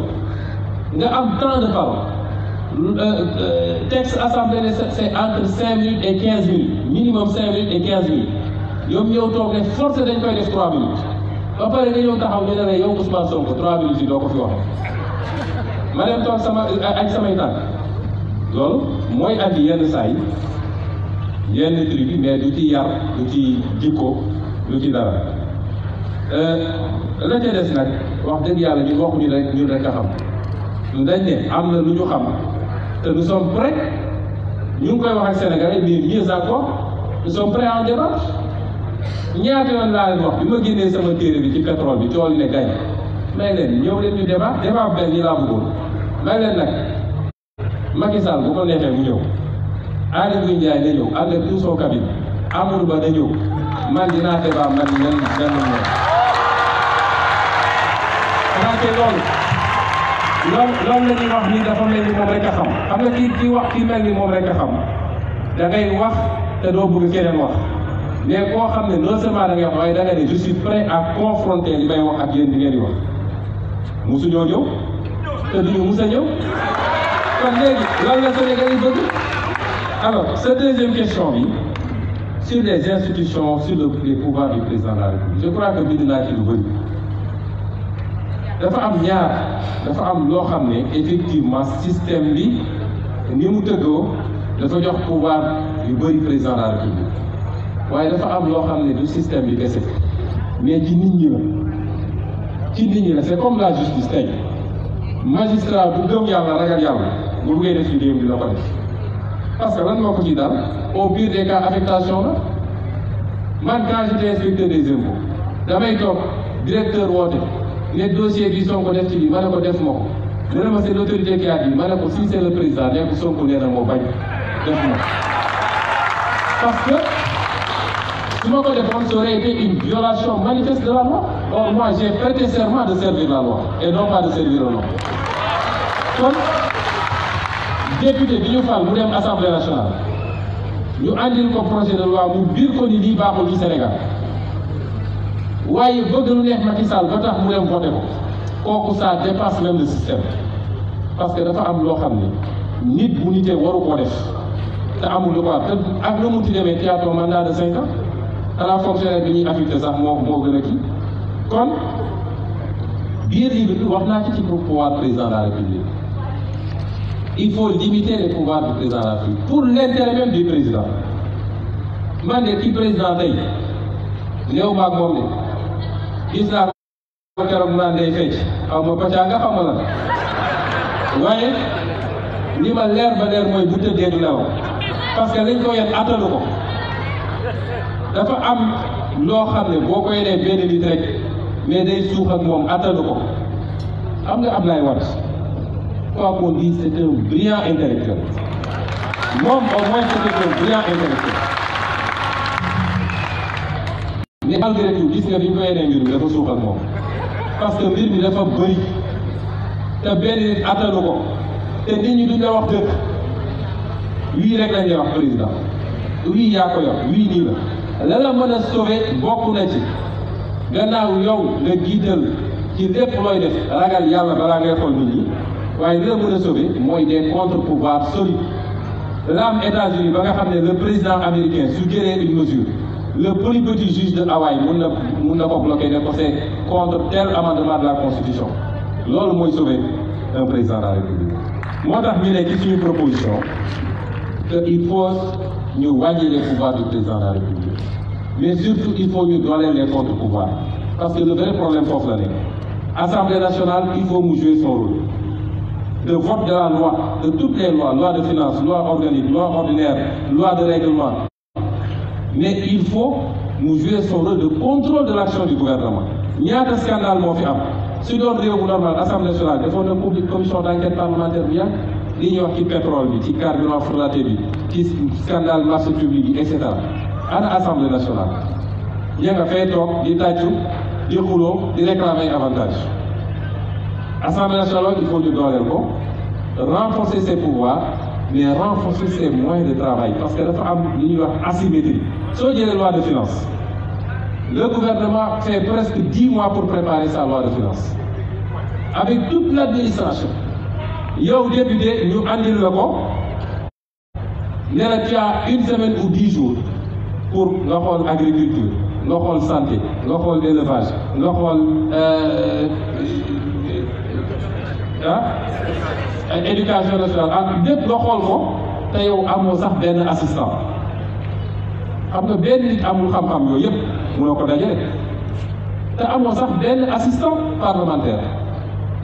A: nga am temps de parole texte assemblée ne c'est entre 5 minutes et 15 minutes minimum 5 minutes et 15 minutes ñoom ñëw toog ne forcé dañ koy def 3 minutes ba pare nga ñëw taxaw ñu ne la yow Ousmane Sonko 3 minutes yi doo ko fi wax ma dem toog ak samay tànk loolu mooy andi yenn saa yi yenn truc bi mais du ci yar du ci jikko du ci dara la ca des nag wax dëgg yàlla ñun waxuñu rek ñun rek a xam ñu dañ ne am na lu ñu xam te nous sommes prêts ñu ngi koy wax ak Sénégalais mais mieux encore nous sommes prêts à en débattre ñaata yoon laa leen wax bi ma génnee sama téere bi ci pétrole bi tool yi ne gañ may leen ñëw leen ñu débat benn yi laa bëggoon may leen nag Macky Sall bu ko neexee mu ñëw Aly Ngouille Ndiaye na ñëw ànd ak tout son cabinet Amadou Ba na ñëw man dinaa débat man benn ñoom loolu la ñuy wax ni dafa mel ni moom rek a xam nga kii wax kii mel ni moom rek a xam da ngay wax te doo bëgg keneen wax mais koo xam ne non seulement da ngay wax waaye da nga ne je suis prêt à confronter li may wax ak yéen di ngeen di wax musuñoo ñëw te duñu mus a ñëw kon léegi loolu la Sénégal yi bëgg. Alors cette deuxième question bi sur les institutions sur les pouvoirs du président de la République je crois que bind naa ci lu bëri dafa am ñaar dafa am loo xam ne effectivement système bi ni mu tëggoo dafa jox pouvoir yu bëri président de la République waaye dafa am loo xam ne du système bi kese mais ci nit ñi la c'est comme la justice tey magistrat bu gëm yàlla ragal yàlla bu buggee def liggéeyam dina ko def parce que lan moo ko ci daal au pire des cas affectation la man quand j'étais inspecteur des impôts damay toog directeur woote ne dossier bi Sonko def ci bi ma ne ko def ma ko mu ne ma c'est l'autorité qui a dit ma ne ko si c'est le président ne ko Sonko nee na moo bañ def ma parce que su ma ko defoon ça aurait été une violation manifeste de la loi or moi j'ai prêté serment de servir la loi et non pas de servir le nom kon député bi ñu fal mu dem assemblée nationale ñu andil ko projet de loi mu biir ko ni lii baaxul ci Sénégal waaye bëgg lu neex Macky Sall ba tax mu dem voté ko kooku ça dépasse même le système parce que dafa am loo xam ne nit bu nitee waru koo def te amul lu ko war te ak lu mu ti demee tu as ton mandat de 5 ans xanaa fonctionnaire bi ñuy affecté sax moo gën a kii kon biir livre bi wax naa ci pouvoir président de la République il faut limiter les pouvoirs du président de la République pour l'intérêt même du président man de ki président tey néew maag moom de gis naa ko keroog naan day fecc xaw ma pacaa nga xaw ma lan waaye li ma leer ba leer mooy bu tëddee du nelaw parce que lañ ko yen attanu ko dafa am loo xam ne boo ko yenee benn nit rek mais day suux ak moom attanu ko xam nga Ablaye Wade quoi qu'on dise c'est un brillant intellectuel moom au moins c'était un brillant intellectuel mais malgré tout gis nga bi ñu ko yenee mbir mi dafa suux ak moom parce que mbir mi dafa bëri te benn nit attanu ko te nit ñi duñ la wax dëgg wii rek lañ lay wax président wii yaa ko yor wii nii la la mën a sauver bokk na ci gannaaw yow nga jiital ci lépp looy def ragal yàlla balaa ngay xool nit ñi waaye li la mën a sauver mooy des contre-pouvoirs solides la am États-Unis ba nga xam ne le président américain su jëlee une mesure le plus petit juge de Hawaï mun na ko bloquer ne ko c'est contre tel amendement de la constitution loolu mooy sauver un président de la République. moo tax ñu ne ci suñu proposition que il faut ñu wàññi les pouvoirs du président de la République mais surtout il faut ñu dooleel les contre-pouvoirs parce que le vrai problème foofu la nekk. Assemblée nationale il faut mu jouer son rôle de vote de la loi de toutes les lois, loi de finances, loi organique, loi ordinaire, loi de règlement. Mais il faut mu jouer son rôle de contrôle de l'action du gouvernement. ñaata scandale moo fi am su doon réew bu normal Assemblée nationale defoon na public commission d'enquête parlementaire bu yàgg li ñuy wax ci pétrole bi ci carburant frelaté bi ci scandale marché public bi et cetera ana Assemblée nationale ña nga fay toog di tàccu di xuloo di réclamer avantage. Assemblée nationale il faut ñu dooleel ko renforcer ses pouvoirs mais renforcer ses moyens de travail parce que dafa am li ñuy wax asymétrie soo jëlee loi de finances le gouvernement fait presque 10 mois pour préparer sa loi de finances avec toute l'administration yow député ñu andil la ko ne la tu as 1 semaine ou 10 jours pour nga xool agriculture nga xool santé nga xool élevage nga xool éducation nationale ak lépp nga xool ko te yow amoo sax benn assistant xam nga benn nit amul xam-xam yooyu yëpp mënoo ko dajale te amoo sax benn assistant parlementaire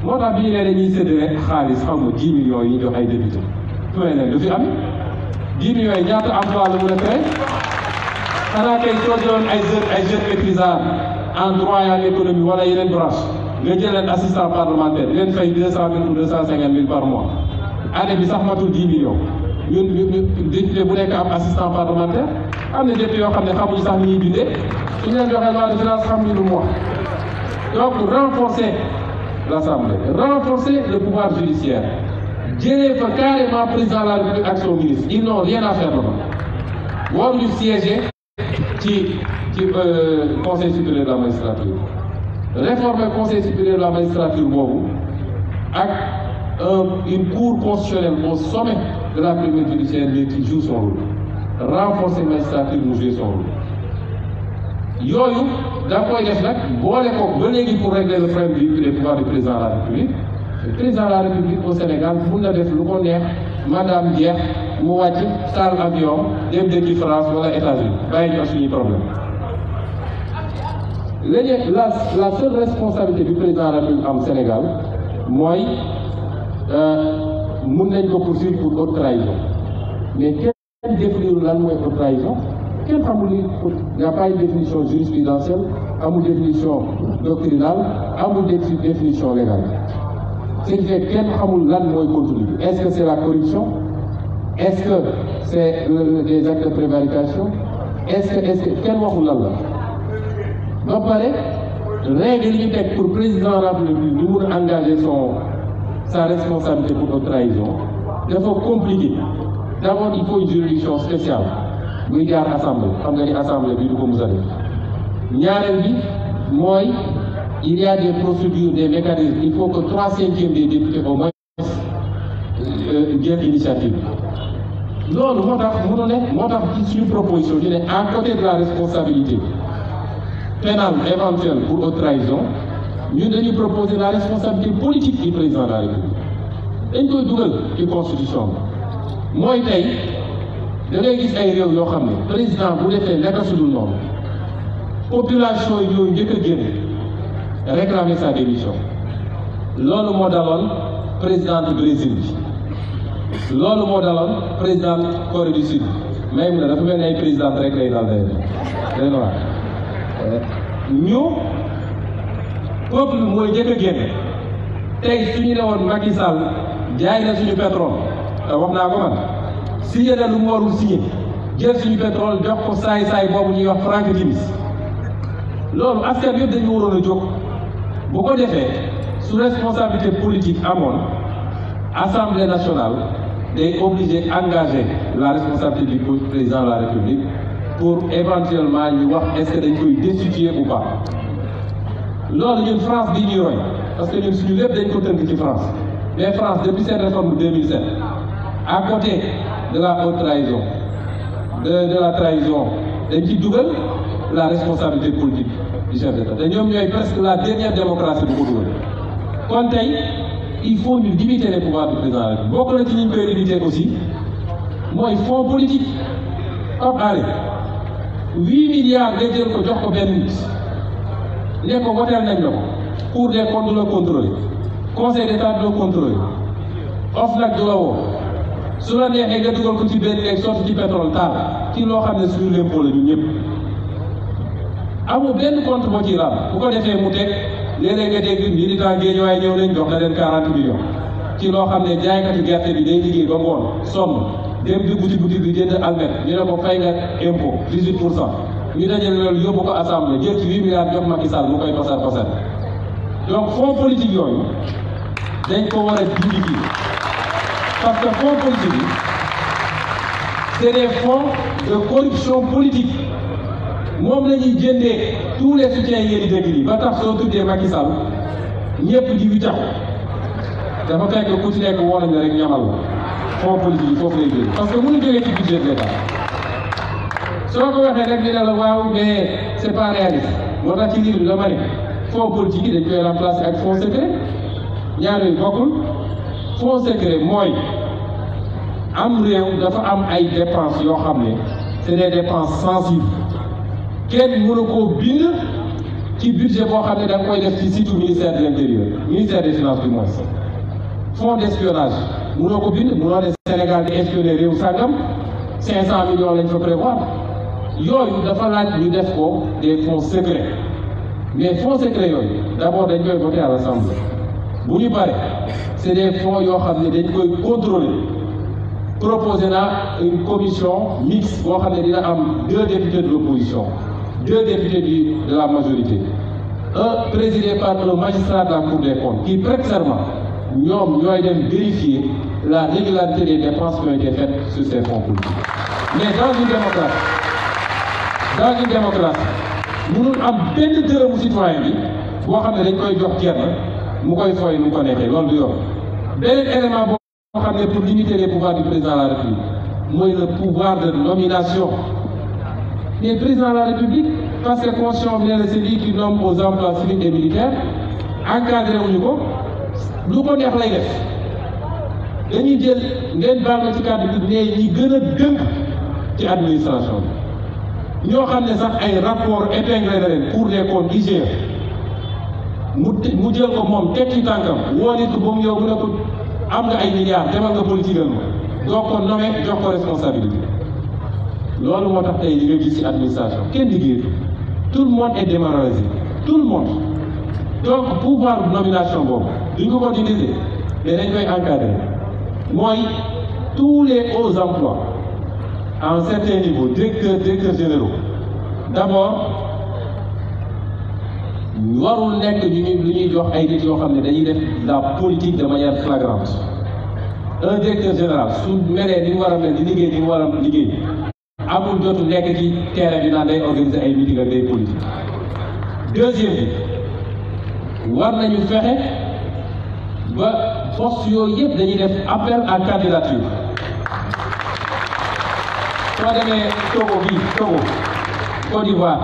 A: moo tax bi ñu ne dañuy séddale xaalis xam nga 10 millions yi ñu jox ay député fu may ne du fi am 10 millions yi ñaata emploi la mën a créer xanaa kay soo jëloon ay jeunes maîtrisards en droit et en économie wala yeneen branche nga jël leen assistant parlementaire leen fay 200 000 ou 250 000 par mois année bi sax matul 10 millions ñun député bu nekk am assistant parlementaire am na député yoo xam ne xamuñu sax ni ñuy bindee suñu leen joxee loi de finance xamuñu lu mu wax donc renforcer l'Assemblée renforcer le pouvoir judiciaire jëlee fa carrément président de la République ak son ministre ils n'ont rien à faire là-bas waruñu siéger ci conseil supérieur de la magistrature réformer conseil supérieur de la magistrature boobu ak une cour constitutionnelle au sommet de la première judiciaire mais qui joue son rôle renforcer magistrature mu jouer son rôle yooyu da koy def nag boole ko ba léegi pour régler le problème des pouvoirs du président de la République le président de la République au Sénégal mun na def lu ko neex madame jeex mu wàcc taal avion dem dëkki France wala États-Unis bàyyi ñu suñuy problème léegi la seule responsabilité du président de la République am Sénégal mooy mun nañ ko poursuivre pour haute trahison mais kenn définir lan mooy haute trahison kenn xamul ni y a pas une définition jurisprudentielle amul définition doctrinale amul définition légale ce qui fait kenn xamul lan mooy contenu bi est-ce que c'est la corruption est-ce que c'est des actes de prévarication est-ce que kenn waxul lan la ba pare règle yi ñu teg pour président de la République ñu mun a engager sa responsabilité pour haute trahison dafa compliqué d'abord il faut une juridiction spéciale buy jaar assemblée xam nga ni assemblée bi du ko mus a def ñaareel bi mooy il y a des procédures des mécanismes il faut que 3/5 des députés au moins jël initiative loolu moo tax mënu ne moo tax ci suñu proposition ñu ne à côté de la responsabilité pénale éventuelle pour haute trahison ñun dañuy proposer la responsabilité politique du président de la République dañ koy dugal ci constitution bi mooy tey da ngay gis ay réew yoo xam ne président bu defee naka sudul noonu population yi ñooy njëkk a génn réclamer sa démission loolu moo daloon présidente Brésil bi loolu moo daloon présidente Corée du Sud même na dafa mel ni ay présidente rek lay dal day noir ñu peuple mooy njëkk a génn tey suñu ne woon Macky Sall jaay na suñu pétrole wax naa ko man signé na lu mu warul signé jël suñu pétrole jox ko saay-saay boobu ñuy wax Franck Timis loolu askan yëpp dañu waroon a jóg bu ko defee su responsabilité politique amoon Assemblée nationale day obligé engager la responsabilité du président de la République pour éventuellement ñu wax est-ce que dañ koy destituer ou pas loolu ñun France bi ñuy roy parce que ñun suñu lépp dañ ko tënk ci France mais France depuis cette réforme de 2007 à côté de la haute trahison de la trahison dañ ci dugal la responsabilité politique du chef d'État te ñoom ñooy presque la dernière démocratie bu ko dugal kon tey il faut ñu limiter les pouvoirs du président rek bokk na ci ñu koy limiter aussi mooy fonds politique Pape Alé 8 milliards nga jël ko jox ko benn nit ne ko woteel nañ la ko Cour des comptes du la contrôler Conseil d'État du la contrôler OFNAC du la woo su la neexee nga dugal ko ci benn léegi sotti ci pétrole taal ci loo xam ne suñu l'impôt la ñun ñëpp amul benn compte boo ciy raam bu ko defee mu teg léeg-léeg nga dégg militant Guédiawaye ñëw nañ jox na leen 40 millions ci loo xam ne jaaykatu gerte bi day liggéey ba ngoon sonn dem di boutique bi jënd almet ñu ne ko fay nga impôt 18%. ñu dajale loolu yóbbu ko assemblée jël ci 8 milliards jox Macky Sall mu koy pasar pasar donc fonds politique yooyu dañ ko war a dindi fii parce que fonds politique yi c'est des fonds de corruption politique moom la ñuy jëndee tous les soutiens yéen dégg yi ba tax soo tuddee Macky Sall ñëpp di wiccax dafa fekk ku ci nekk woo nañ la rek ñamal la fonds politique yi foofu lay jógee parce que mënu jógee ci budget de l'État soo ko waxee rek ñu ne la waaw mais c'est pas réaliste moo tax ci livre bi dama ne fonds politique yi dañ koy remplacer ak fonds secret ñaar yooyu bokkul fonds secret mooy am réew dafa am ay dépenses yoo xam ne c'est des dépenses sensibles kenn mënu koo bind ci budget boo xam ne da nga koy def ci site ministère de l'intérieur ministère des finances du moins fonds d'espionnage mënoo ko bind mënoo ne Sénégal di espionner réew sàngam 500 millions lañ fa prévoir yooyu dafa laaj ñu def ko des fonds secrets mais fonds secrets yooyu d'abord dañ koy voter à l'Assemblée bu ñu pare c'est des fonds yoo xam ne dañ koy contrôler proposé na une commission mixte boo xam ne dina am 2 députés de l'opposition 2 députés de la majorité un présidé par un magistrat de la Cour des comptes qui prête serment ñoom ñooy dem vérifier la régularité des dépenses qui ont été faites sur ces fonds politiques mais dans une démocratie mënul am benn dërëmu citoyen bi boo xam ne dañ koy jox kenn mu koy fooy mu ko neexee loolu du yoon beneen élément boo xam ne pour limiter les pouvoirs du président de la République mooy le pouvoir de nomination mais président de la République parce que constitution bi nee na c'est lui qui nomme aux emplois civils et militaires encadré wuñu ko lu ko neex lay def dañuy jël ngeen baal ma ci kàddu bi mais ñi gën a dënk ci administration bi ñoo xam ne sax ay rapport épinglé na leen Cour des comptes IGE mu jël ko moom teg ci tànkam woo nit ba mu yow mu ne ko am nga ay milliards demal nga politique ma doo ko nommé jox ko responsabilité loolu moo tax tey li nga gis ci administration kenn liggéey tout le monde est démoralisé tout le monde donc pouvoir nomination boobu duñ ko continuer mais dañ koy encadrer mooy tous les hauts emplois à un certain niveau directeurs généraux d'abord warul nekk lu ñuy jox ay nit yoo xam ne dañuy def la politique de manière flagrante un directeur général su melee ni mu war a mel di liggéey ni mu war a liggéey amul jotu nekk ci terrain bi naan day organiser ay meeting ak day politique deuxième bi war nañu fexe ba poste yooyu yëpp dañuy def appel à candidature soo demee Togo Côte d'Ivoire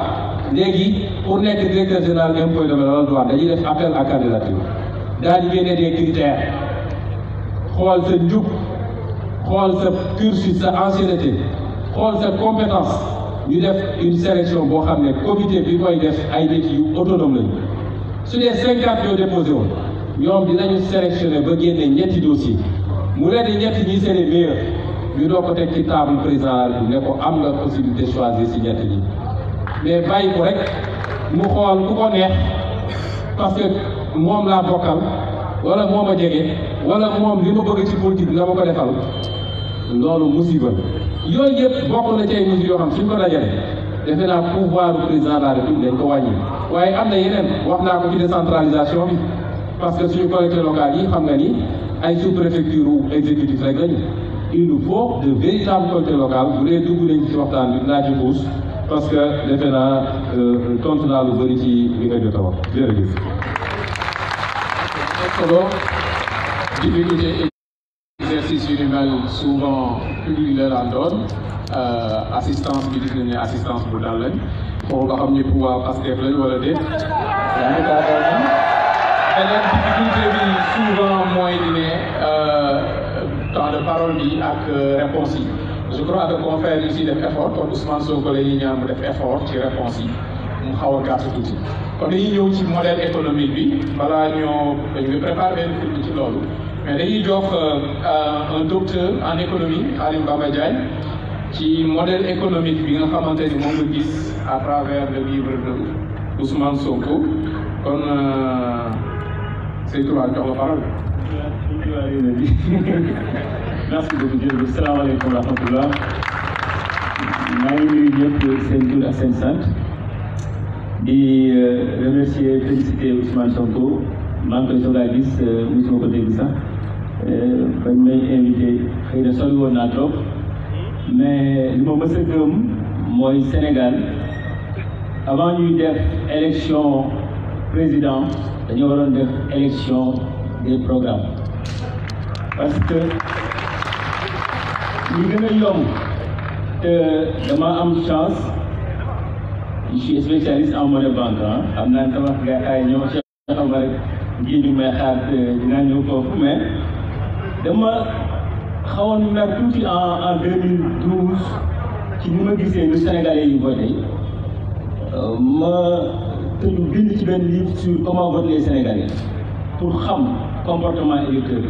A: léegi pour nekk directeur général impôt domaine wala douane dañuy def appel à candidature daal di génne des critères xool sa njub xool sa cursus sa ancienneté xool sa compétence ñu def une sélection boo xam ne comité bi koy def ay nit yu autonome lañu su dee 50 yoo déposé woon ñoom dinañu sélectionné ba génne ñetti dossier mu leen di ñetti ñi c'est les meilleurs ñu doo ko teg ci table président ne ko am nga possibilité choisir si ñetti ñi mais bàyyi ko rek mu xool ku ko neex parce que moom laa bokkal wala moo ma jege wala moom li ma bëgg ci politique la ma ko defal loolu musiba yooyu yëpp bokk na ci ay mesures yoo xam suñ ko dajale defe naa pouvoir du président de la République dañ ko wàññi waaye am na yeneen wax naa ko ci décentralisation bi parce que suñu collectivités locales yi xam nga ni ay sous-préfecture ou exécutif rek lañu il nous faut de véritables collectivités locales bu dee dugg nañ ci waxtaan bi naa ci xuus parce que defe naa tontu naa lu bëri ci li nga jot a wax jërëjëf.
C: exercice yu ni mel souvent public la daan doon assistance bi gis nañ ne assistance bu dal lañ foofu nga xam ni pouvoir Pastef lañ wala déet yaa ngi daa doon beneen difficulté bi souvent mooy di ne temps de parole bi ak réponse yi je crois que confrère yi si def effort kon Ousmane Sonko la ñuy ñaan mu def effort ci réponse yi mu xaw a gàtt tuuti kon dañuy ñëw ci modèle économique bi balaa ñoo dañu ngi préparé benn film ci loolu mais dañuy jox un docteur en économie Khadim Baba Diagne ci modèle économique bi nga xamante ni moom nga gis à travers le livre de Ousmane Sonko kon c'est toi jox la parole.
H: Merci beaucoup jërëjëf salaamaaleykum wa rahmatullah maa ngi nuyu ñëpp seen tur ak seen sant di remercier féliciter Ousmane Sonko maa ngi koy soog a gis mosuma ko dégg sax bañ may invité xëy na sori woon naa trop mais li ma mës a gëm mooy Sénégal avant ñuy def élection président dañoo waroon def élection des programmes parce que li gën a yomb te dama am chance je suis spécialiste en monnaie banque xam naa ne sama gars ay ñoom xam rek ngir ñu may xaar dinaa ñëw foofu mais dama xawoon mer tuuti en 2012 ci ni ma gisee ni Sénégalais yi voté ma tëju bind ci benn livre sur comment voter les Sénégalais pour xam comportement électeur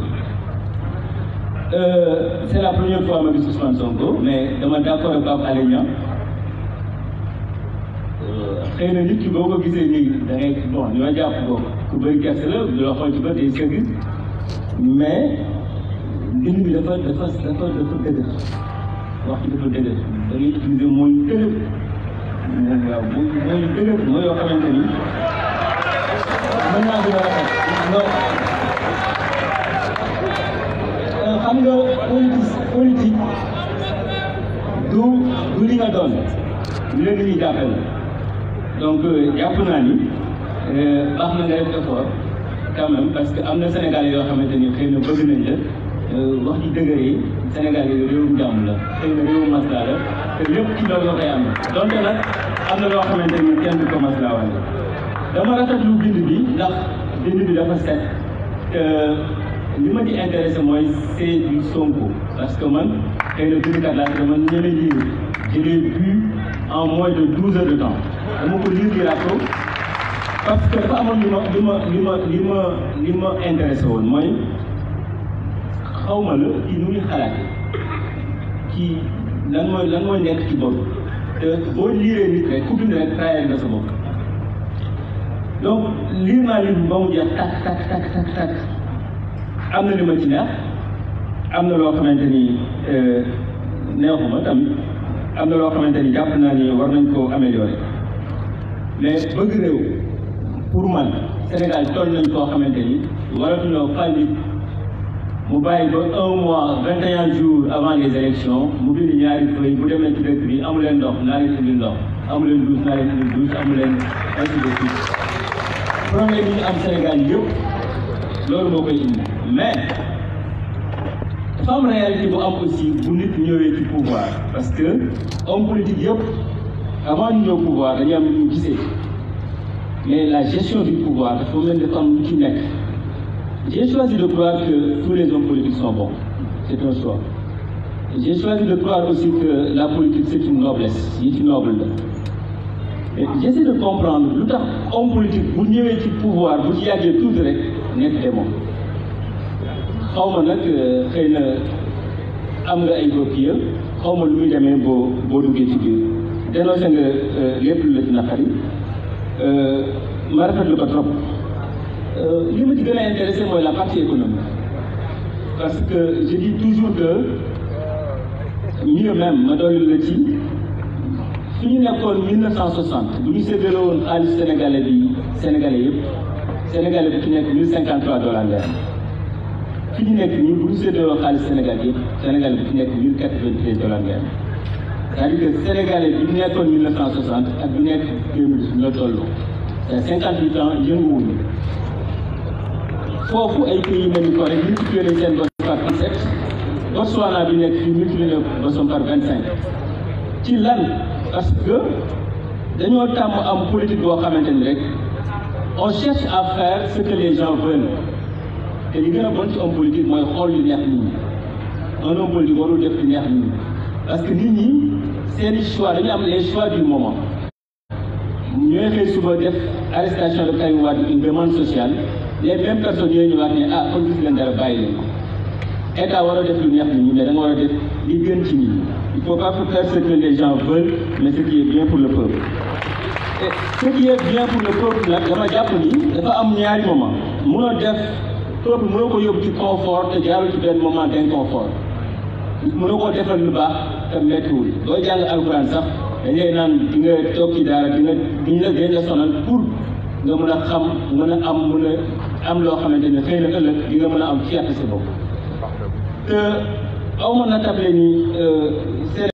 H: c'est la première fois ma gis Ousmane Sonko mais dama d'accord ak Pape Alé Niang xëy na nit ki boo ko gisee nii da ngay bon ni ma jàpp ko ku bëri gerte la du la xool ci bët day sëgg mais mbind bi dafa dëgër wax ci dafa dëgër da ngay utiliser mooy dëgër waaw mooy dëgër mooy yoo xamante ni mën naa gën a rafet xam nga politique du li nga doon lu leen ñuy jàppale donc jàpp naa ni baax na nga def effort quand même parce que am na Sénégalais yoo xamante ni xëy na bëgg nañ la wax ji dëgëree Sénégal yi réewum jàmm la xëy na réewum masla la te lépp ci loolu koy am donte nag am na loo xamante ni kenn du ko masla wante dama rafetlu bind bi ndax bind bi dafa set li ma ci intéressé mooy c'est du Sonko parce que man xëy na bindkat laa te man ñeneen livre je l'ai vu en moins de 12 heures de temps dama ko lire ko parce que dafa amoon li ma intéressé woon mooy xawma la ci nu muy xalaate ci lan mooy nekk ci bopp te boo liiree nit rek ku bind rek trahir nga sa bopp donc lire naa livre ba mu jeex tak am na li ma ci neex am na loo xamante ni neexuma tamit am na loo xamante ni jàpp naa ni war nañ koo améliorer mais bëgg réew pour man Sénégal toll nañ koo xamante ni waratuñoo fal nit mu bàyyi ba 1 mois 21 jours avant les élections mu bind ñaari feuille bu demee ci dëkk bi amu leen ndox naa leen indil ndox amu leen douche naa leen indil douche amu leen ainsi de suite problème yi ñu am Sénégal yëpp loolu moo koy indi mais dafa am réalité bu am aussi bu nit ñëwee ci pouvoir parce que homme politique yëpp avant ñu ñëw pouvoir dañuy am lu ñu gisee mais la gestion du pouvoir dafa mel ni dafa am lu ci nekk. J'ai choisi de croire que tous les hommes politiques sont bons. C'est un choix. J'ai choisi de croire aussi que la politique c'est une noblesse, c'est une noble. J'essaie de comprendre lu tax homme politique bu ñëwee ci pouvoir bu ci yàggee tuuti rek nekk démon. xaw ma nag xëy na am nga ay copies xaw ma lu muy demee boo duggee ci biir dénoncé nga lépp lu la ci naqari ma rafetlu ko trop. li ma ci gën a intéressé mooy la partie économique parce que je dis toujours que mieux même ma dolli la ci fi ñu nekkoon 1960 bu ñu séddale woon xaalis sénégalais yëpp sénégalais bu ci nekk $1053 ngay am fi ñu nekk nii bu ñu séddale woon xaalis sénégalais yëpp sénégalais bu ci nekk $1093 ngay am c'est-à-dire que sénégalais bi ñu nekkoon 1960 ak bi nekk 2010 la tolloo c'est 58 ans yënguwuñu foofu ay pays yu mel ni Corée multiplier nañ seen bonne 37 Botswana bi nekk fii multiplié bosom par 25 ci lan parce que dañoo tàmm am politique boo xamante ni rek on cherche à faire ce que les gens veulent te li gën a bon ci homme politique mooy xool lu neex nit ñi un homme politique warul def lu neex nit ñi parce que nit ñi seeni choix dañu am les choix du moment ñooy xëy suba def arrestation de Karim Wade une demande sociale les mêmes personnes yooyu ñëwaat ne ah kon gis leen dara bàyyi leen ko état war a def lu neex nit ñi mais da nga war a def li gën ci nit ñi il faut pas faire ce que les gens veulent mais ce qui est bien pour le peuple et ce qui est bien pour le peuple nag dama jàpp ni dafa am ñaari moment mënoo def peuple mënoo ko yóbbu ci confort te jaarul ci benn moment d'inconfort mënoo ko defal lu baax te méttiwul booy jàng alxuraan sax dañuy naan di nga toog ci daara di nga gën a sonal pour nga mën a xam mën a am loo xamante ne xëy na ëllëg di nga mën a am fierté sa bopp te aw ma na table ni